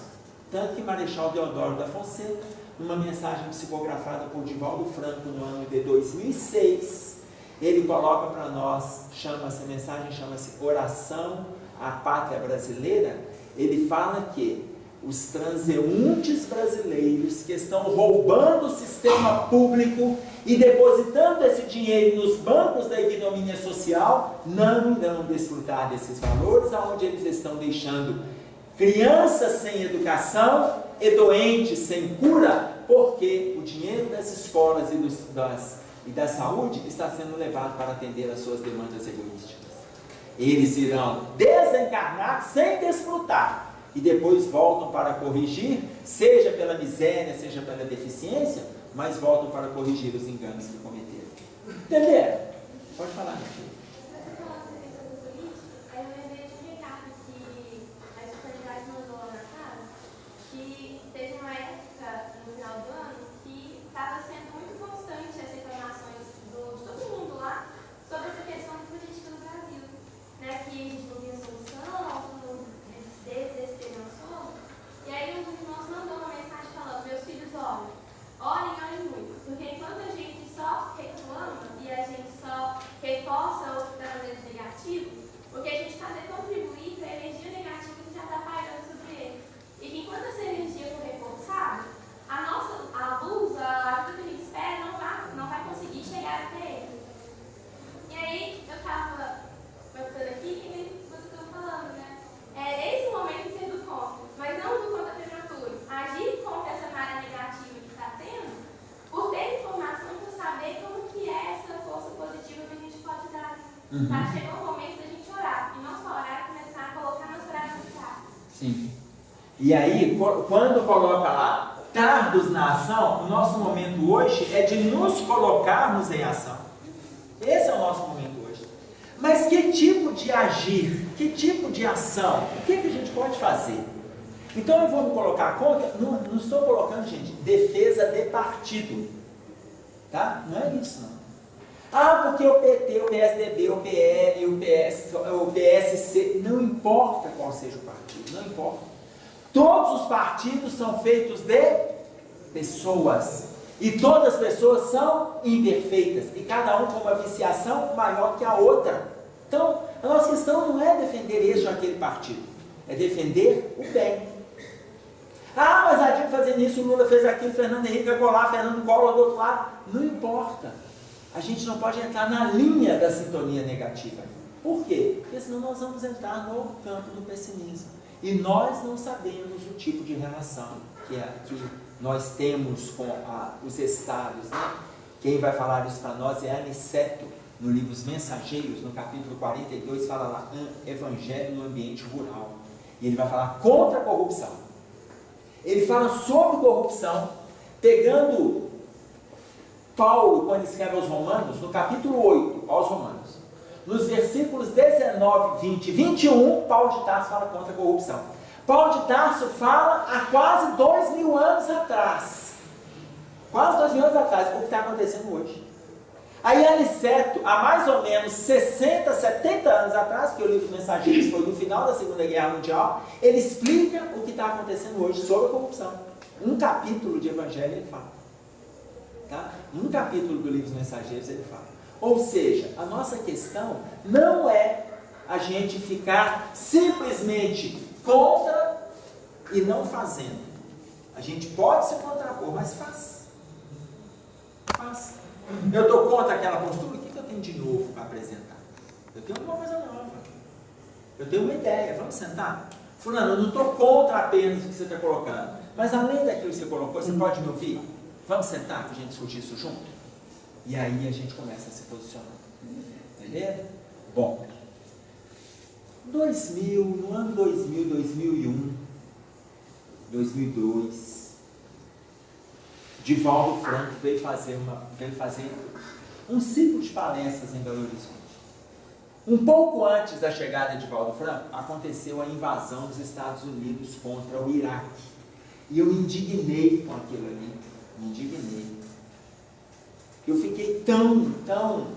Speaker 2: Tanto que Marechal Deodoro da Fonseca, numa mensagem psicografada por Divaldo Franco no ano de 2006, ele coloca para nós, a mensagem chama-se Oração à Pátria Brasileira. Ele fala que os transeuntes brasileiros que estão roubando o sistema público e depositando esse dinheiro nos bancos da ignomínia social não irão desfrutar desses valores, aonde eles estão deixando crianças sem educação e doentes sem cura, porque o dinheiro das escolas e da saúde está sendo levado para atender às suas demandas egoísticas. Eles irão desencarnar sem desfrutar. E depois voltam para corrigir, seja pela miséria, seja pela deficiência, mas voltam para corrigir os enganos que cometeram. Entenderam? Pode falar, meu filho.
Speaker 5: Você falou sobre questão política, aí eu lembrei de um recado que a espiritualidade mandou lá na casa, que teve uma época no final do ano que estava sendo muito constante as reclamações de todo mundo lá sobre essa questão de política no Brasil. Né? Que a gente não tinha solução, todo mundo Mas chegou o momento da gente orar. E não só orar, começar a colocar nosso braço no carro.
Speaker 2: Sim. E aí, quando coloca lá, tardos na ação, o nosso momento hoje é de nos colocarmos em ação. Esse é o nosso momento hoje. Mas que tipo de agir, que tipo de ação, o que a gente pode fazer? Então eu vou me colocar contra, não estou colocando, gente, defesa de partido. Tá? Não é isso, não. Ah, porque o PT, o PSDB, o PL, o PSC, não importa qual seja o partido, não importa. Todos os partidos são feitos de pessoas. E todas as pessoas são imperfeitas. E cada um com uma viciação maior que a outra. Então, a nossa questão não é defender este ou aquele partido. É defender o bem. Ah, mas a Dilma fazendo isso, o Lula fez aquilo, Fernando Henrique vai colar, Fernando Collor do outro lado. Não importa. A gente não pode entrar na linha da sintonia negativa. Por quê? Porque senão nós vamos entrar no campo do pessimismo. E nós não sabemos o tipo de relação que nós temos com os estados. Né? Quem vai falar isso para nós é Aniceto, no livro Os Mensageiros, no capítulo 42, fala lá, Evangelho no ambiente rural. E ele vai falar contra a corrupção. Ele fala sobre corrupção, pegando Paulo, quando escreve aos Romanos, no capítulo 8, aos Romanos, nos versículos 19, 20 e 21, Paulo de Tarso fala contra a corrupção. Paulo de Tarso fala há quase 2000 anos atrás. Quase 2000 anos atrás, o que está acontecendo hoje. Aí Aniceto, há mais ou menos 60, 70 anos atrás, porque o livro dos Mensageiros foi no final da Segunda Guerra Mundial, ele explica o que está acontecendo hoje sobre a corrupção. Um capítulo de Evangelho ele fala. Tá? Um capítulo do livro dos Mensageiros ele fala. Ou seja, a nossa questão não é a gente ficar simplesmente contra e não fazendo. A gente pode se contrapor, mas faz. Faz. Eu estou contra aquela postura, o que eu tenho de novo para apresentar? Eu tenho uma coisa nova. Eu tenho uma ideia, vamos sentar? Fulano, eu não estou contra apenas o que você está colocando, mas além daquilo que você colocou, você pode me ouvir? Vamos sentar para a gente discutir isso junto? E aí a gente começa a se posicionar. Entendeu? Bom, no ano 2000, 2001, 2002, Divaldo Franco veio fazer um ciclo de palestras em Belo Horizonte. Um pouco antes da chegada de Divaldo Franco, aconteceu a invasão dos Estados Unidos contra o Iraque. E eu me indignei com aquilo ali. Me indignei. Eu fiquei tão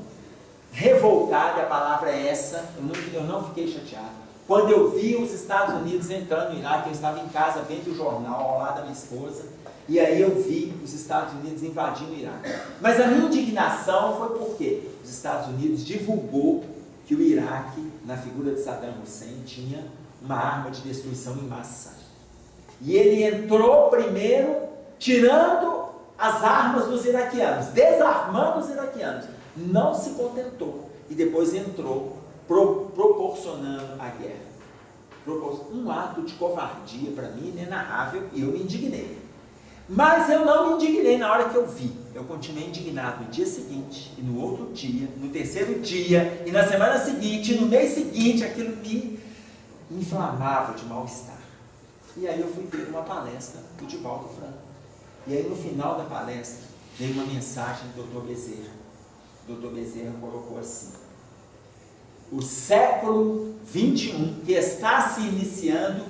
Speaker 2: revoltado, a palavra é essa, eu não fiquei chateado. Quando eu vi os Estados Unidos entrando no Iraque, eu estava em casa vendo o jornal ao lado da minha esposa, e aí eu vi os Estados Unidos invadindo o Iraque. Mas a minha indignação foi porque os Estados Unidos divulgou que o Iraque, na figura de Saddam Hussein, tinha uma arma de destruição em massa. E ele entrou primeiro tirando as armas dos iraquianos, desarmando os iraquianos. Não se contentou. E depois entrou proporcionando a guerra. Um ato de covardia para mim inenarrável, e eu me indignei. Mas eu não me indignei na hora que eu vi. Eu continuei indignado no dia seguinte, e no outro dia, no terceiro dia, e na semana seguinte, e no mês seguinte, aquilo me inflamava de mal-estar. E aí eu fui ver uma palestra do Divaldo Franco. E aí no final da palestra, veio uma mensagem do Dr. Bezerra. O Dr. Bezerra colocou assim: o século XXI que está se iniciando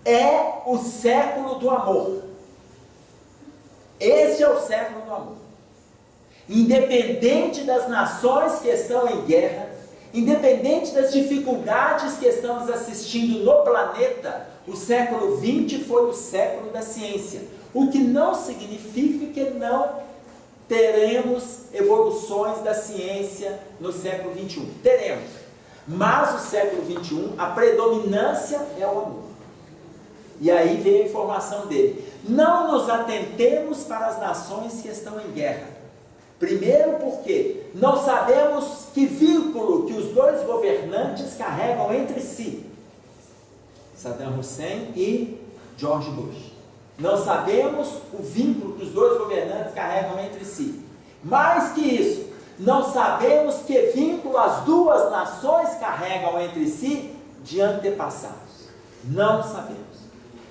Speaker 2: é o século do amor. Esse é o século do amor. Independente das nações que estão em guerra, independente das dificuldades que estamos assistindo no planeta, o século XX foi o século da ciência. O que não significa que não teremos evoluções da ciência no século XXI. Teremos. Mas o século XXI, a predominância é o amor. E aí vem a informação dele. Não nos atentemos para as nações que estão em guerra. Primeiro porque não sabemos que vínculo que os dois governantes carregam entre si. Saddam Hussein e George Bush. Não sabemos o vínculo que os dois governantes carregam entre si. Mais que isso, Não sabemos que vínculo as duas nações carregam entre si de antepassados. Não sabemos.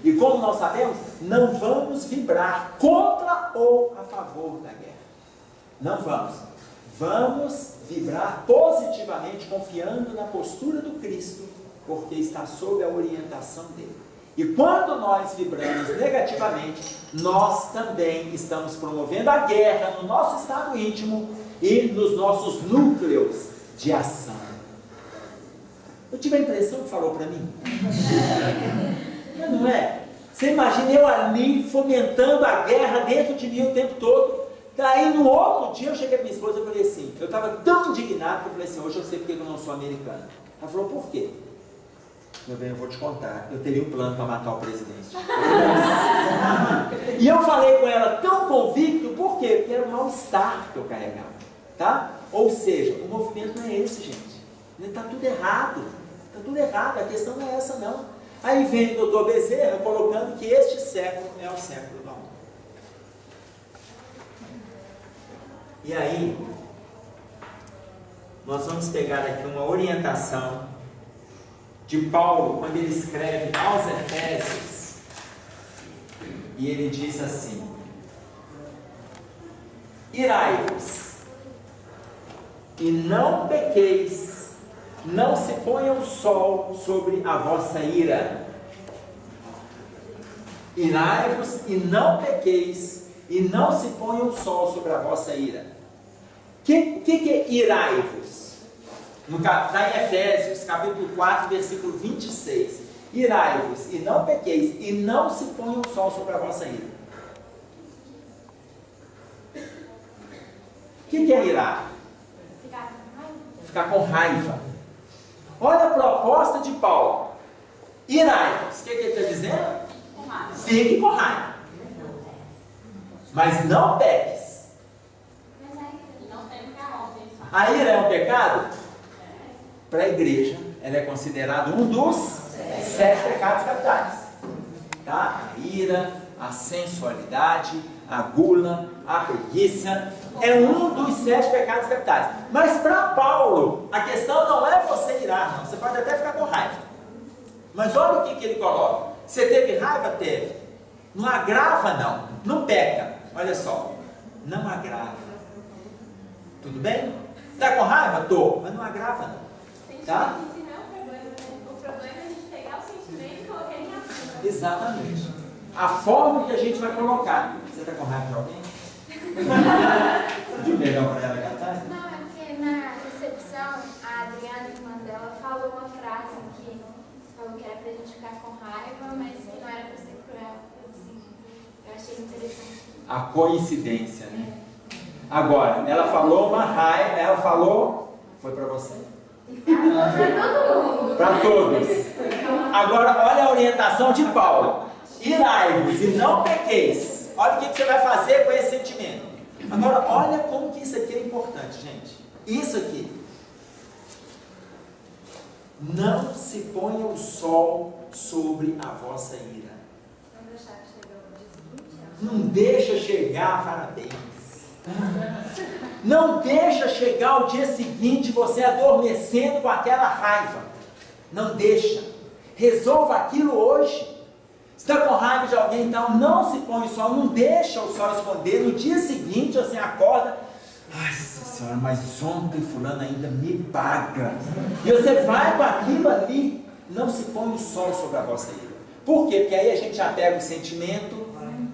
Speaker 2: E como não sabemos, não vamos vibrar contra ou a favor da guerra. Não vamos. Vamos vibrar positivamente, confiando na postura do Cristo, porque está sob a orientação dele. E quando nós vibramos negativamente, nós também estamos promovendo a guerra no nosso estado íntimo e nos nossos núcleos de ação. Eu tive a impressão que falou para mim. Não é? Você imagina eu ali fomentando a guerra dentro de mim o tempo todo. Daí no outro dia eu cheguei para minha esposa e falei assim, eu estava tão indignado que eu falei assim, hoje eu sei porque eu não sou americano. Ela falou, por quê? Meu bem, eu vou te contar, eu teria um plano para matar o presidente. E eu falei com ela tão convicto, por quê? Porque era o mal-estar que eu carregava. Tá? Ou seja, o movimento não é esse, gente. Está tudo errado. Está tudo errado, a questão não é essa não. Aí vem o doutor Bezerra colocando que este século é o século da onda. E aí, nós vamos pegar aqui uma orientação de Paulo, quando ele escreve aos Efésios, e ele diz assim: irai-vos, e não pequeis, não se ponha o sol sobre a vossa ira. Irai-vos e não pequeis, e não se ponha o sol sobre a vossa ira. O que é irai-vos? Está em Efésios, capítulo 4, versículo 26. Irai-vos e não pequeis, e não se ponha o sol sobre a vossa ira. O que é irar? Ficar com raiva. Olha a proposta de Paulo. Irai-vos. O que ele está dizendo? Fique com raiva. Mas não peques. A ira é um pecado? Para a igreja, ela é considerada um dos 7 pecados capitais. Tá? A ira, a sensualidade, a gula, a preguiça, é um dos 7 pecados capitais. Mas para Paulo, a questão não é você irar, não. Você pode até ficar com raiva. Mas olha o que ele coloca. Você teve raiva? Teve. Não agrava, não. Não peca. Olha só. Não agrava. Tudo bem? Está com raiva? Tô. Mas não agrava, não. Tá?
Speaker 5: Sentimento não é o problema, né? O problema é a gente pegar o sentimento e colocar ele em ação.
Speaker 2: Exatamente. A forma que a gente vai colocar. Você está com raiva de alguém? Pediu perdão para ela cantar?
Speaker 5: Não, é porque na recepção, a Adriana, irmã dela, falou uma frase que falou que era pra gente ficar com raiva, mas que não era pra ser cruel. Assim, eu achei interessante.
Speaker 2: A coincidência, né? Agora, ela falou uma raiva, ela falou, foi para você? Para todos. Agora, olha a orientação de Paulo. Irai-vos e não pequeis. Olha o que você vai fazer com esse sentimento. Agora, olha como que isso aqui é importante, gente. Isso aqui. Não se ponha o sol sobre a vossa ira. Não deixa chegar, parabéns. Não deixa chegar o dia seguinte você adormecendo com aquela raiva. Não deixa. Resolva aquilo hoje. Se está com raiva de alguém, então não se põe o sol, não deixa o sol esconder. No dia seguinte você acorda, ai, senhora, mas ontem fulano ainda me paga. E você vai com aquilo ali, não se põe o sol sobre a vossa ira. Por quê? Porque aí a gente já pega o sentimento,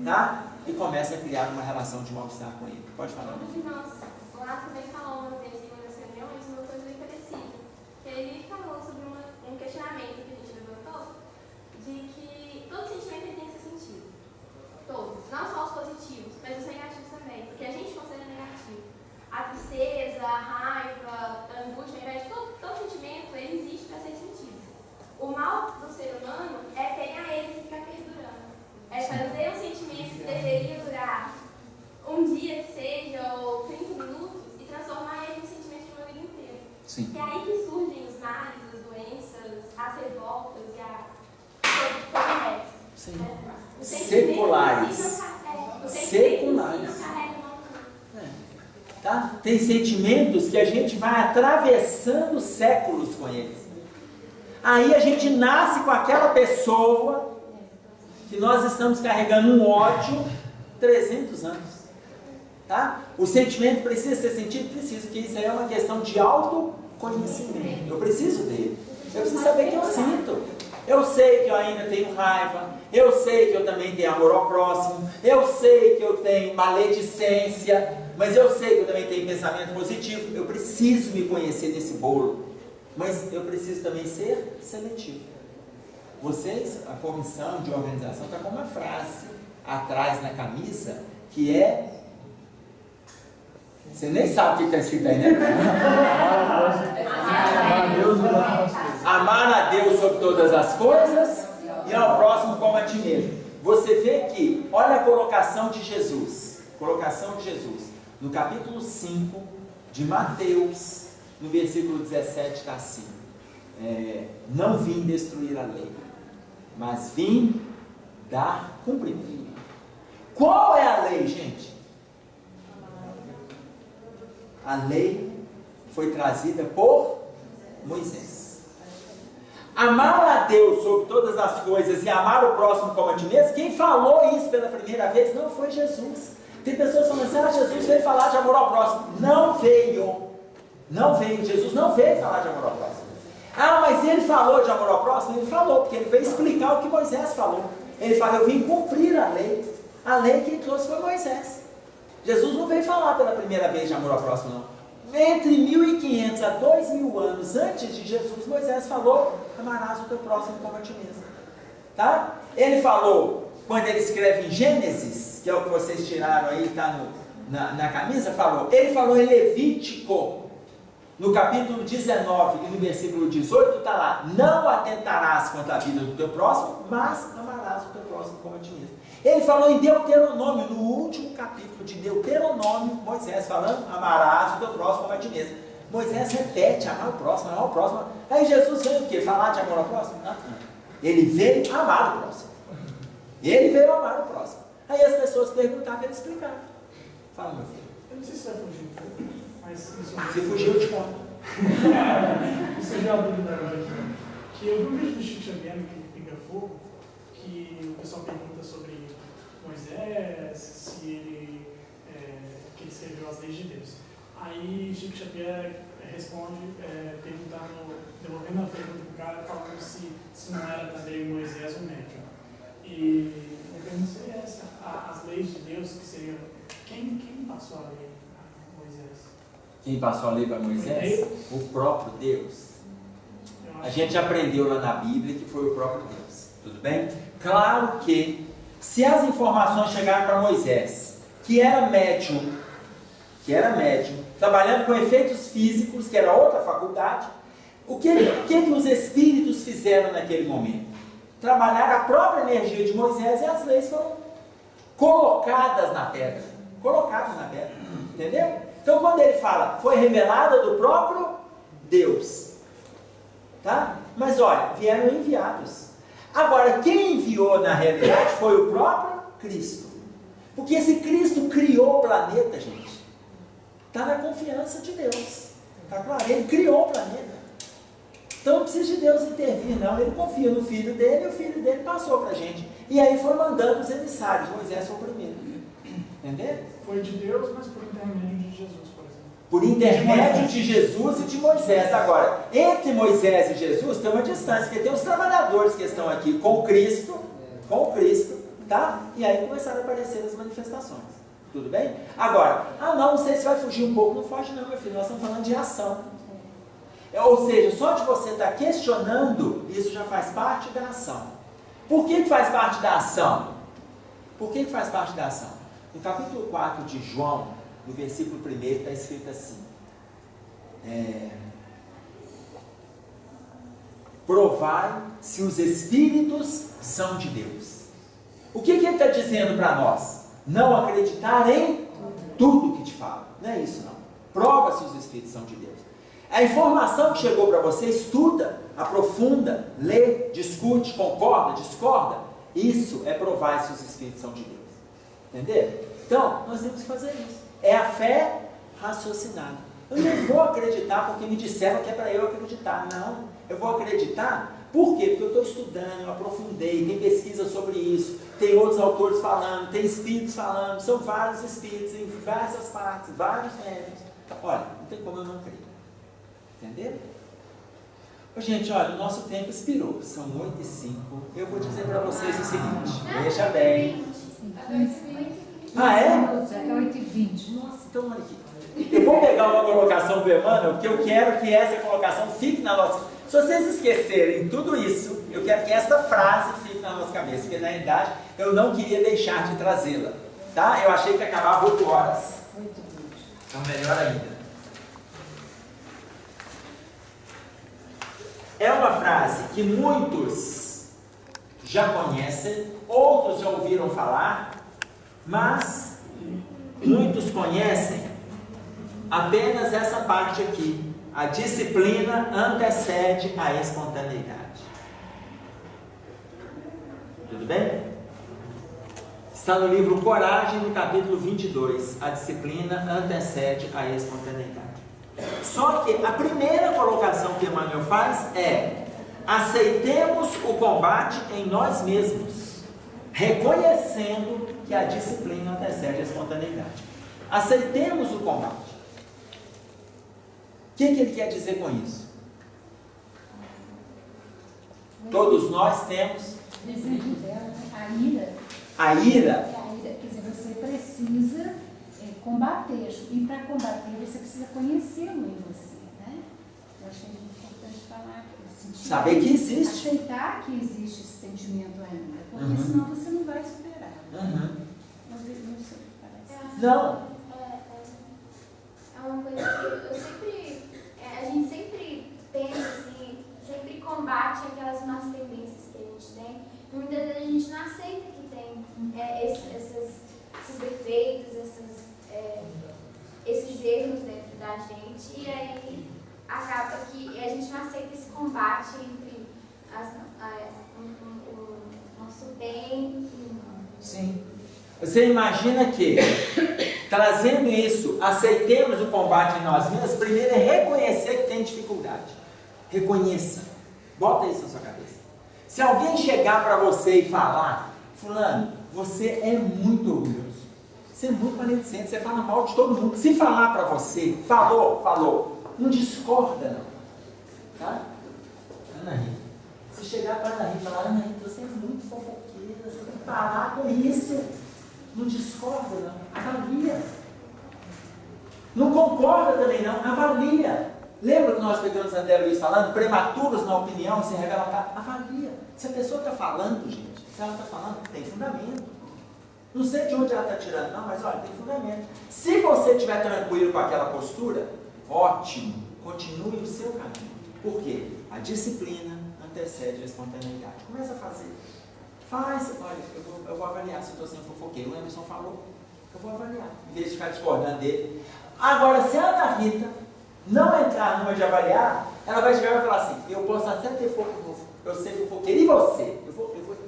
Speaker 2: tá? E começa a criar uma relação de mal-estar com ele. Pode falar.
Speaker 5: No final, lá também falou uma vez em uma das reuniões, uma coisa bem parecida. Ele falou sobre um questionamento que a gente levantou, de que todo sentimento ele tem que ser sentido. Todos. Não só os positivos, mas os negativos também. Porque a gente considera negativo. A tristeza, a raiva, a angústia, a inveja, todo sentimento ele existe para ser sentido. O mal do ser humano é pegar ele e ficar perdurando. É fazer um sentimento que deveria durar um dia que seja, ou 30 minutos, e transformar ele em um sentimento de uma vida inteira.
Speaker 2: Sim.
Speaker 5: Que é aí que surgem os males, as doenças, as revoltas e todo o resto.
Speaker 2: Sim.
Speaker 5: Os
Speaker 2: Seculares.
Speaker 5: Seculares.
Speaker 2: Seculares. Tá? Tem sentimentos que a gente vai atravessando séculos com eles. Aí a gente nasce com aquela pessoa que nós estamos carregando um ódio 300 anos. Tá? O sentimento precisa ser sentido? Precisa, porque isso aí é uma questão de autoconhecimento. Eu preciso dele. Eu preciso saber que eu sinto. Eu sei que eu ainda tenho raiva. Eu sei que eu também tenho amor ao próximo. Eu sei que eu tenho maledicência. Mas eu sei que eu também tenho pensamento positivo. Eu preciso me conhecer nesse bolo. Mas eu preciso também ser seletivo. Vocês, a comissão de organização, está com uma frase atrás na camisa que é... Você nem sabe o que está escrito aí, né? Amar a Deus sobre todas as coisas e ao próximo como a ti mesmo. Você vê que, olha a colocação de Jesus. Colocação de Jesus. No capítulo 5 de Mateus, no versículo 17 está assim. Não vim destruir a lei, mas vim dar cumprimento. Qual é a lei, gente? A lei foi trazida por Moisés. Amar a Deus sobre todas as coisas e amar o próximo como a ti mesmo, quem falou isso pela primeira vez não foi Jesus. Tem pessoas falando assim, Jesus veio falar de amor ao próximo. Não veio. Não veio. Jesus não veio falar de amor ao próximo. Mas ele falou de amor ao próximo? Ele falou, porque ele veio explicar o que Moisés falou. Ele falou, eu vim cumprir a lei. A lei que ele trouxe foi Moisés. Jesus não veio falar pela primeira vez de amor ao próximo, não. Entre 1500 a 2000 anos antes de Jesus, Moisés falou, amarás o teu próximo como a ti mesmo. Tá? Ele falou, quando ele escreve em Gênesis, que é o que vocês tiraram aí, está na camisa, ele falou em Levítico, no capítulo 19 e no versículo 18, está lá, não atentarás contra a vida do teu próximo, mas amarás o teu próximo como a ti mesmo. Ele falou em Deuteronômio, no último capítulo de Deuteronômio, Moisés falando, amarás o teu próximo como a ti mesmo. Moisés repete, amar o próximo, amar o próximo. Aí Jesus veio o quê? Falar de amor ao próximo? Não. Ele veio amar o próximo. Ele veio amar o próximo. Aí as pessoas perguntavam e ele explicava. Fala, meu filho.
Speaker 4: Eu não sei se vai fugir um pouco, mas...
Speaker 2: Se fugir, eu te conto.
Speaker 4: Isso já é uma dúvida agora aqui. Que eu vi um vídeo do Chico Xavier que Pinga Fogo, que o pessoal pergunta sobre Moisés, se ele, que ele escreveu as leis de Deus. Aí Chico Xavier responde, devolvendo a pergunta do cara, falando se não era também Moisés o médium. E a pergunta seria essa, as leis de Deus, que seriam, quem passou a lei a Moisés?
Speaker 2: Quem passou a lei para Moisés? O próprio Deus. A gente aprendeu lá na Bíblia que foi o próprio Deus. Tudo bem? Claro que, se as informações chegaram para Moisés, que era médium, trabalhando com efeitos físicos, que era outra faculdade, o que os espíritos fizeram naquele momento? Trabalharam a própria energia de Moisés e as leis foram colocadas na pedra. Entendeu? Então, quando ele fala, foi revelada do próprio Deus. Tá? Mas olha, vieram enviados. Agora, quem enviou na realidade foi o próprio Cristo. Porque esse Cristo criou o planeta, gente. Está na confiança de Deus. Está claro? Ele criou o planeta. Então não precisa de Deus intervir, não. Ele confia no filho dele e o filho dele passou para a gente. E aí foi mandando os emissários. Moisés foi o primeiro. Entendeu?
Speaker 4: Foi de Deus, mas por intermédio de Jesus, por exemplo.
Speaker 2: Por intermédio de Jesus e de Moisés. Agora, entre Moisés e Jesus tem uma distância, porque tem os trabalhadores que estão aqui com Cristo, tá? E aí começaram a aparecer as manifestações. Tudo bem? Agora, não sei se vai fugir um pouco. Não foge não, meu filho, nós estamos falando de ação. Ou seja, só de você estar questionando, isso já faz parte da ação. Por que faz parte da ação? No capítulo 4 de João, no versículo 1, está escrito assim: provai se os espíritos são de Deus. O que ele está dizendo para nós? Não acreditar em tudo que te fala. Não é isso, não. Prova se os espíritos são de Deus. A informação que chegou para você, estuda, aprofunda, lê, discute, concorda, discorda. Isso é provar se os espíritos são de Deus. Entendeu? Então, nós temos que fazer isso. É a fé raciocinado. Eu não vou acreditar porque me disseram que é para eu acreditar. Não. Eu vou acreditar. Por quê? Porque eu estou estudando, eu aprofundei, tem pesquisa sobre isso, tem outros autores falando, tem espíritos falando, são vários espíritos em diversas partes, vários médios. Olha, não tem como eu não crer. Entenderam? Gente, olha, o nosso tempo expirou. São 8h05. Eu vou dizer para vocês o seguinte. Veja bem. Ah, é?
Speaker 3: Até 8h20.
Speaker 2: Nossa, então olha aqui. Eu vou pegar uma colocação do Emmanuel, porque eu quero que essa colocação fique na nossa... Se vocês esquecerem tudo isso, eu quero que essa frase fique na nossa cabeça, porque na realidade eu não queria deixar de trazê-la. Tá? Eu achei que acabava 8 horas. Então melhor ainda. É uma frase que muitos já conhecem, outros já ouviram falar, mas muitos conhecem apenas essa parte aqui. A disciplina antecede a espontaneidade. Tudo bem? Está no livro Coragem, no capítulo 22. A disciplina antecede a espontaneidade. Só que a primeira colocação que Emmanuel faz é: aceitemos o combate em nós mesmos, reconhecendo que a disciplina antecede a espontaneidade. Aceitemos o combate. O que ele quer dizer com isso? Todos nós temos
Speaker 3: O exemplo dela, a ira.
Speaker 2: a ira.
Speaker 3: Quer dizer, você precisa combater. E para combater, você precisa conhecê-lo em você. Né? Eu achei importante falar.
Speaker 2: Saber que existe.
Speaker 3: Aceitar que existe esse sentimento ainda. Porque senão você não vai superar. Não sei o que parece.
Speaker 2: Não.
Speaker 5: É uma coisa que eu sempre, a gente sempre pensa assim, sempre combate aquelas más tendências que a gente tem. Muitas vezes a gente não aceita que tem esses defeitos, esses erros dentro da gente, e aí acaba que a gente não aceita esse combate entre o nosso bem e o mal.
Speaker 2: Sim. Você imagina que, trazendo isso, aceitemos o combate em nós mesmos, primeiro é reconhecer que tem dificuldade. Reconheça. Bota isso na sua cabeça. Se alguém chegar para você e falar: fulano, você é muito orgulhoso, você é muito maledicente, você fala mal de todo mundo. Se falar para você, falou, não discorda não. Tá? Ana Rita. Se chegar para Ana Rita e falar: Ana Rita, você é muito fofoqueira, você tem que parar com isso. Não discorda não, avalia. Não concorda também não, avalia. Lembra que nós pegamos André Luiz falando, prematuros na opinião se revelam, avalia. Se a pessoa está falando, gente, se ela está falando, tem fundamento. Não sei de onde ela está tirando, não, mas olha, tem fundamento. Se você estiver tranquilo com aquela postura, ótimo, continue o seu caminho. Por quê? A disciplina antecede a espontaneidade. Começa a fazer. Faz, olha, eu vou avaliar se eu estou sendo fofoqueiro. O Emerson falou, eu vou avaliar, em vez de ficar discordando dele. Agora, se a Ana Rita não entrar numa de avaliar, ela vai chegar e vai falar assim: eu posso até ter fofoqueiro, eu sei fofoqueiro, e você?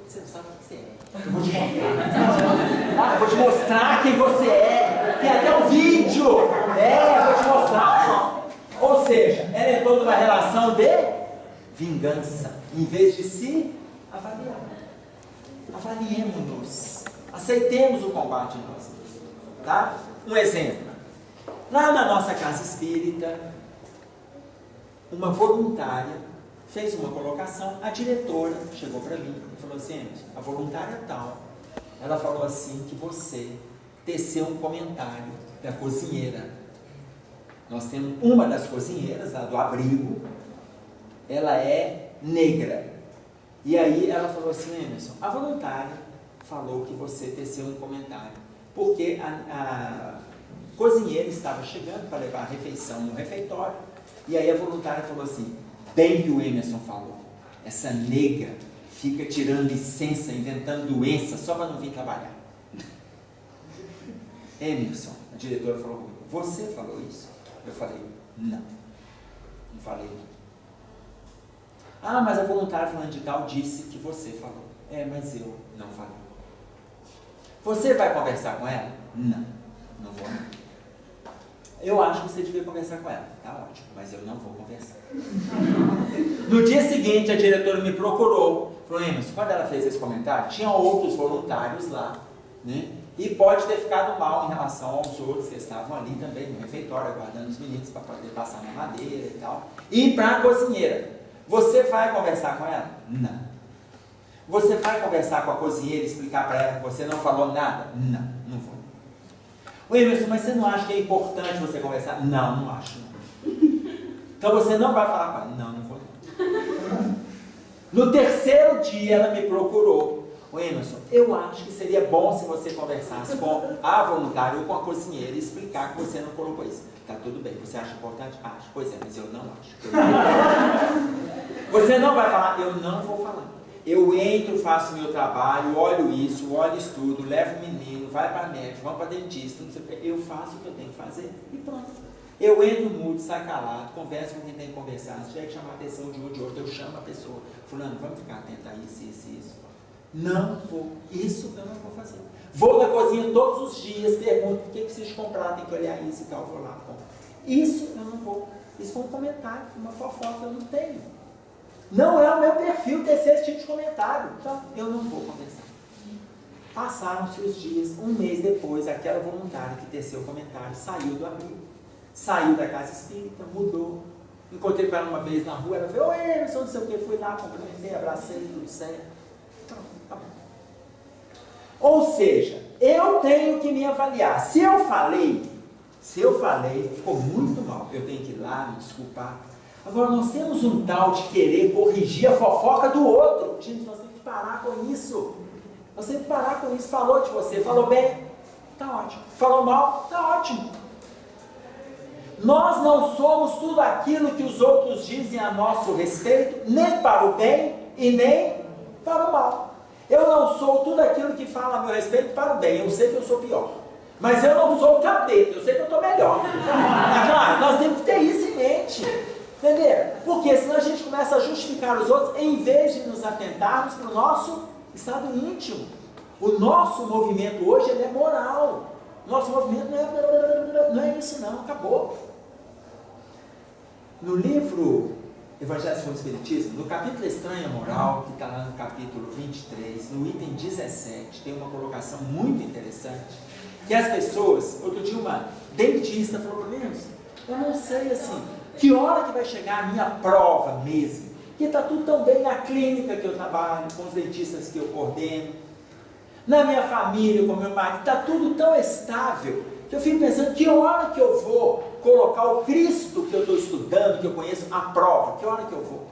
Speaker 2: Você não sabe o que você é. Eu vou te mostrar. Eu vou te mostrar quem você é. Tem até um vídeo. Eu vou te mostrar. Ou seja, ela entrou numa relação de vingança, em vez de se avaliar. Avaliemos-nos, aceitemos o combate em nós. Tá? Um exemplo. Lá na nossa casa espírita, uma voluntária fez uma colocação, a diretora chegou para mim e falou assim: a voluntária tal, ela falou assim que você teceu um comentário da cozinheira. Nós temos uma das cozinheiras, a do abrigo, ela é negra. E aí ela falou assim: Emerson, a voluntária falou que você teceu um comentário, porque a cozinheira estava chegando para levar a refeição no refeitório, e aí a voluntária falou assim: bem que o Emerson falou, essa negra fica tirando licença, inventando doença, só para não vir trabalhar. Emerson, a diretora falou comigo: você falou isso? Eu falei: não falei não. Ah, mas a voluntária falando de tal disse que você falou. Mas eu não falei. Você vai conversar com ela? Não vou não. eu acho que você devia conversar com ela. Tá ótimo, mas eu não vou conversar. No dia seguinte, a diretora me procurou. Falou, Emerson, quando ela fez esse comentário, tinha outros voluntários lá, né? E pode ter ficado mal em relação aos outros que estavam ali também, no refeitório, aguardando os meninos para poder passar na madeira e tal. E para a cozinheira. Você vai conversar com ela? Não. Você vai conversar com a cozinheira e explicar para ela que você não falou nada? Não, não vou. Ô Emerson, mas você não acha que é importante você conversar? Não, não acho. Não. Então você não vai falar com ela? Não, não vou. No terceiro dia ela me procurou. Ô Emerson, eu acho que seria bom se você conversasse com a voluntária ou com a cozinheira e explicar que você não colocou isso. Tá tudo bem, você acha importante? Acho. Pois é, mas eu não acho. Você não vai falar? Eu não vou falar. Eu entro, faço meu trabalho, olho isso, olho estudo, levo o menino, vai para médico, vamos para dentista, não sei o que. Eu faço o que eu tenho que fazer e pronto. Eu entro mudo, saio calado, converso com quem tem que conversar. Se tiver que chamar a atenção de um ou de outro, eu chamo a pessoa. Fulano, vamos ficar atento a isso, isso, isso. Não vou. Isso eu não vou fazer. Vou na cozinha todos os dias, pergunto o que preciso comprar, tem que olhar isso e tal, vou lá, compro. Isso eu não vou. Isso foi um comentário, foi uma fofoca, eu não tenho. Não é o meu perfil tecer esse tipo de comentário. Então, eu não vou conversar. Passaram-se os dias, um mês depois, aquela voluntária que teceu o comentário saiu do abrigo, saiu da casa espírita, mudou. Encontrei com ela uma vez na rua, ela falou, oi, Emerson, não sei o que, fui lá, cumprimentei, abracei, tudo certo. Então, tá bom. Ou seja, eu tenho que me avaliar. Se eu falei, ficou muito mal. Eu tenho que ir lá, me desculpar. Agora, nós temos um tal de querer corrigir a fofoca do outro. Gente, nós temos que parar com isso. Nós temos que parar com isso. Falou de você, falou bem, tá ótimo. Falou mal, tá ótimo. Nós não somos tudo aquilo que os outros dizem a nosso respeito, nem para o bem e nem para o mal. Eu não sou tudo aquilo que fala a meu respeito para o bem. Eu sei que eu sou pior. Mas eu não sou o capeta, eu sei que eu estou melhor. Claro, nós temos que ter isso em mente. Entendeu? Porque senão a gente começa a justificar os outros em vez de nos atentarmos para o nosso estado íntimo. O nosso movimento hoje ele é moral. Nosso movimento não é isso não, acabou. No livro Evangelho segundo o Espiritismo, no capítulo Estranha Moral, que está lá no capítulo 23, no item 17, tem uma colocação muito interessante, que as pessoas, outro dia uma dentista falou para mim, eu não sei assim, que hora que vai chegar a minha prova mesmo? Porque está tudo tão bem na clínica que eu trabalho, com os dentistas que eu coordeno, na minha família, com meu marido, está tudo tão estável, que eu fico pensando, que hora que eu vou colocar o Cristo que eu estou estudando, que eu conheço, à prova? Que hora que eu vou?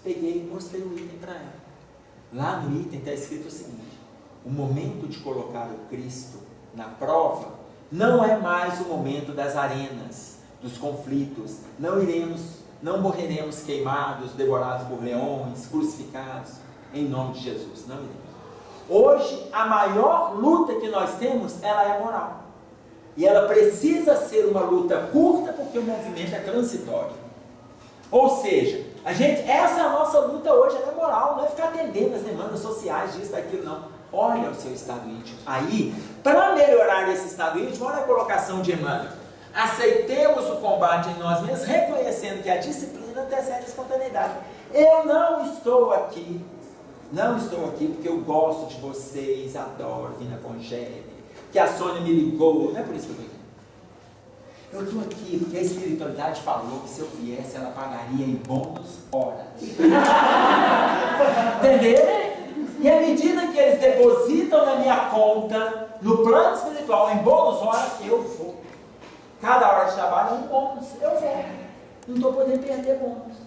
Speaker 2: Peguei e mostrei o item para ela. Lá no item está escrito o seguinte, o momento de colocar o Cristo na prova não é mais o momento das arenas, dos conflitos, não morreremos queimados, devorados por leões, crucificados, em nome de Jesus, não iremos. Hoje, a maior luta que nós temos, ela é moral. E ela precisa ser uma luta curta, porque o movimento é transitório. Ou seja, essa é a nossa luta hoje, ela é moral, não é ficar atendendo as demandas sociais, disso, daquilo, não. Olha o seu estado íntimo. Aí, para melhorar esse estado íntimo, olha a colocação de Emmanuel. Aceitemos o combate em nós mesmos, reconhecendo que a disciplina antecede a espontaneidade. Eu não estou aqui porque eu gosto de vocês, adoro vir na Congele, que a Sônia me ligou, não é por isso que eu estou aqui. Eu estou aqui porque a espiritualidade falou que se eu viesse, ela pagaria em bônus horas. Entendeu? E à medida que eles depositam na minha conta, no plano espiritual, em bônus horas, eu vou. Cada hora de trabalho é um bônus, eu vou. Não estou podendo perder bônus.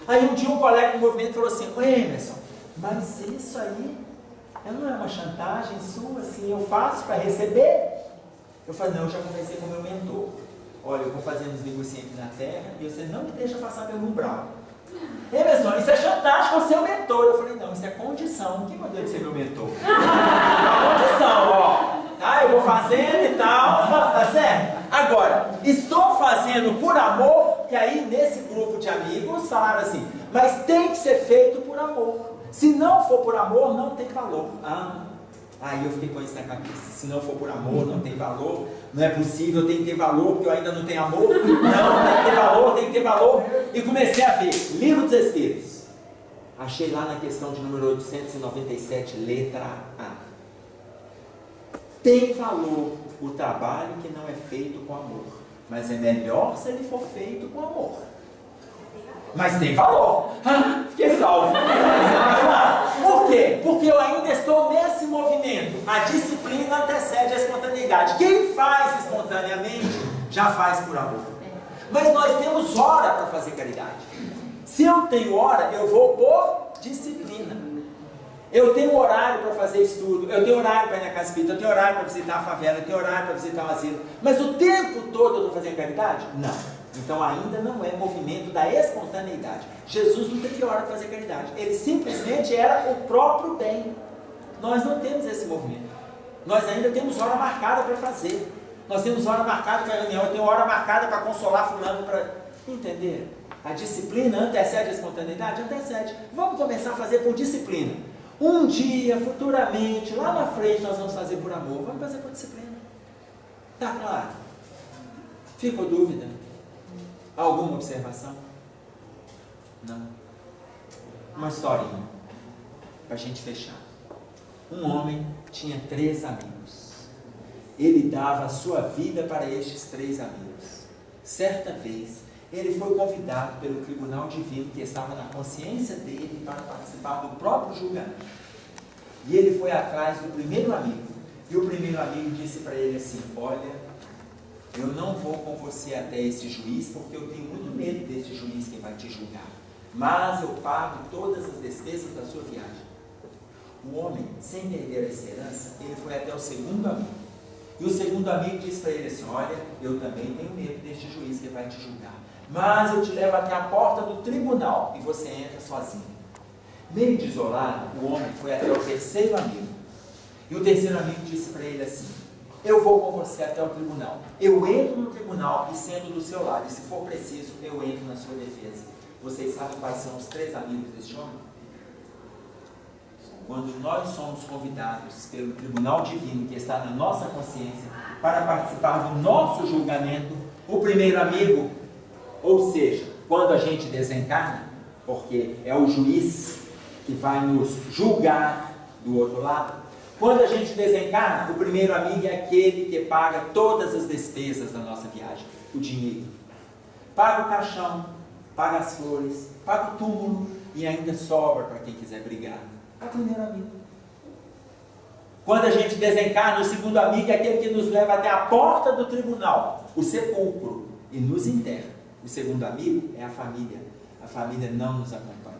Speaker 2: Aí um dia um colega do movimento falou assim, Emerson, mas isso aí não é uma chantagem sua, assim, eu faço para receber? Eu falei, não, eu já conversei com o meu mentor. Olha, eu vou fazer uns negocinhos aqui na terra e você não me deixa passar pelo umbral. Emerson, isso é chantagem com o seu mentor. Eu falei, não, isso é condição. Quem mandou ele ser meu mentor? É condição, ó. Tá, eu vou fazendo e tal, tá certo? Agora, estou fazendo por amor, que aí nesse grupo de amigos falaram assim, mas tem que ser feito por amor. Se não for por amor, não tem valor. Aí eu fiquei com isso na cabeça. Se não for por amor, não tem valor. Não é possível, eu tenho que ter valor, porque eu ainda não tenho amor. Não, tem que ter valor, tem que ter valor. E comecei a ver, Livro dos Espíritos. Achei lá na questão de número 897, letra A. Tem valor o trabalho que não é feito com amor. Mas é melhor se ele for feito com amor. Mas tem valor. Fiquei salvo. Por quê? Porque eu ainda estou nesse movimento. A disciplina antecede a espontaneidade. Quem faz espontaneamente, já faz por amor. Mas nós temos hora para fazer caridade. Se eu tenho hora, eu vou por disciplina. Eu tenho horário para fazer estudo, eu tenho horário para ir na casa espírita, eu tenho horário para visitar a favela, eu tenho horário para visitar o asilo. Mas o tempo todo eu estou fazendo caridade? Não. Então ainda não é movimento da espontaneidade. Jesus não teve hora para fazer caridade. Ele simplesmente era o próprio bem. Nós não temos esse movimento. Nós ainda temos hora marcada para fazer. Nós temos hora marcada para reunião, eu tenho hora marcada para consolar fulano, para... Entender? A disciplina antecede a espontaneidade? Antecede. Vamos começar a fazer por disciplina. Um dia, futuramente, lá na frente nós vamos fazer por amor. Vamos fazer por disciplina. Tá claro? Ficou dúvida? Alguma observação? Não. Uma historinha para a gente fechar. Um homem tinha 3 amigos. Ele dava a sua vida para estes 3 amigos. Certa vez, ele foi convidado pelo tribunal divino que estava na consciência dele para participar do próprio julgamento. E ele foi atrás do primeiro amigo. E o primeiro amigo disse para ele assim: olha, eu não vou com você até esse juiz, porque eu tenho muito medo desse juiz que vai te julgar. Mas eu pago todas as despesas da sua viagem. O homem, sem perder a esperança, ele foi até o segundo amigo. E o segundo amigo disse para ele assim: olha, eu também tenho medo deste juiz que vai te julgar. Mas eu te levo até a porta do tribunal e você entra sozinho. Meio desolado, o homem foi até o terceiro amigo. E o terceiro amigo disse para ele assim: eu vou com você até o tribunal. Eu entro no tribunal e sento do seu lado. E se for preciso, eu entro na sua defesa. Vocês sabem quais são os 3 amigos deste homem? Quando nós somos convidados pelo tribunal divino que está na nossa consciência para participar do nosso julgamento, o primeiro amigo, ou seja, quando a gente desencarna, porque é o juiz que vai nos julgar do outro lado, quando a gente desencarna, o primeiro amigo é aquele que paga todas as despesas da nossa viagem, o dinheiro. Paga o caixão, paga as flores, paga o túmulo e ainda sobra para quem quiser brigar. É o primeiro amigo. Quando a gente desencarna, o segundo amigo é aquele que nos leva até a porta do tribunal, o sepulcro, e nos enterra. O segundo amigo é a família. A família não nos acompanha.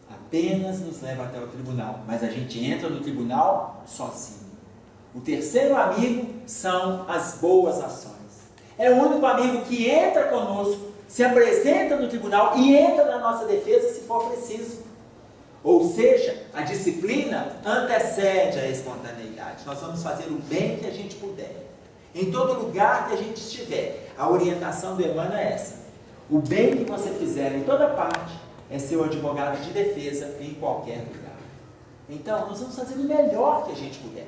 Speaker 2: Apenas nos leva até o tribunal. Mas a gente entra no tribunal sozinho. O terceiro amigo são as boas ações. É o único amigo que entra conosco, se apresenta no tribunal e entra na nossa defesa se for preciso. Ou seja, a disciplina antecede a espontaneidade. Nós vamos fazer o bem que a gente puder. Em todo lugar que a gente estiver. A orientação do Emmanuel é essa. O bem que você fizer em toda parte é ser o advogado de defesa em qualquer lugar. Então, nós vamos fazer o melhor que a gente puder.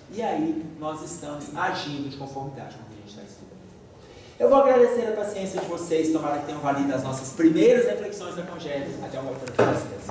Speaker 2: E aí, nós estamos agindo de conformidade com o que a gente está estudando. Eu vou agradecer a paciência de vocês. Tomara que tenham valido as nossas primeiras reflexões da Congênese. Até uma outra vez.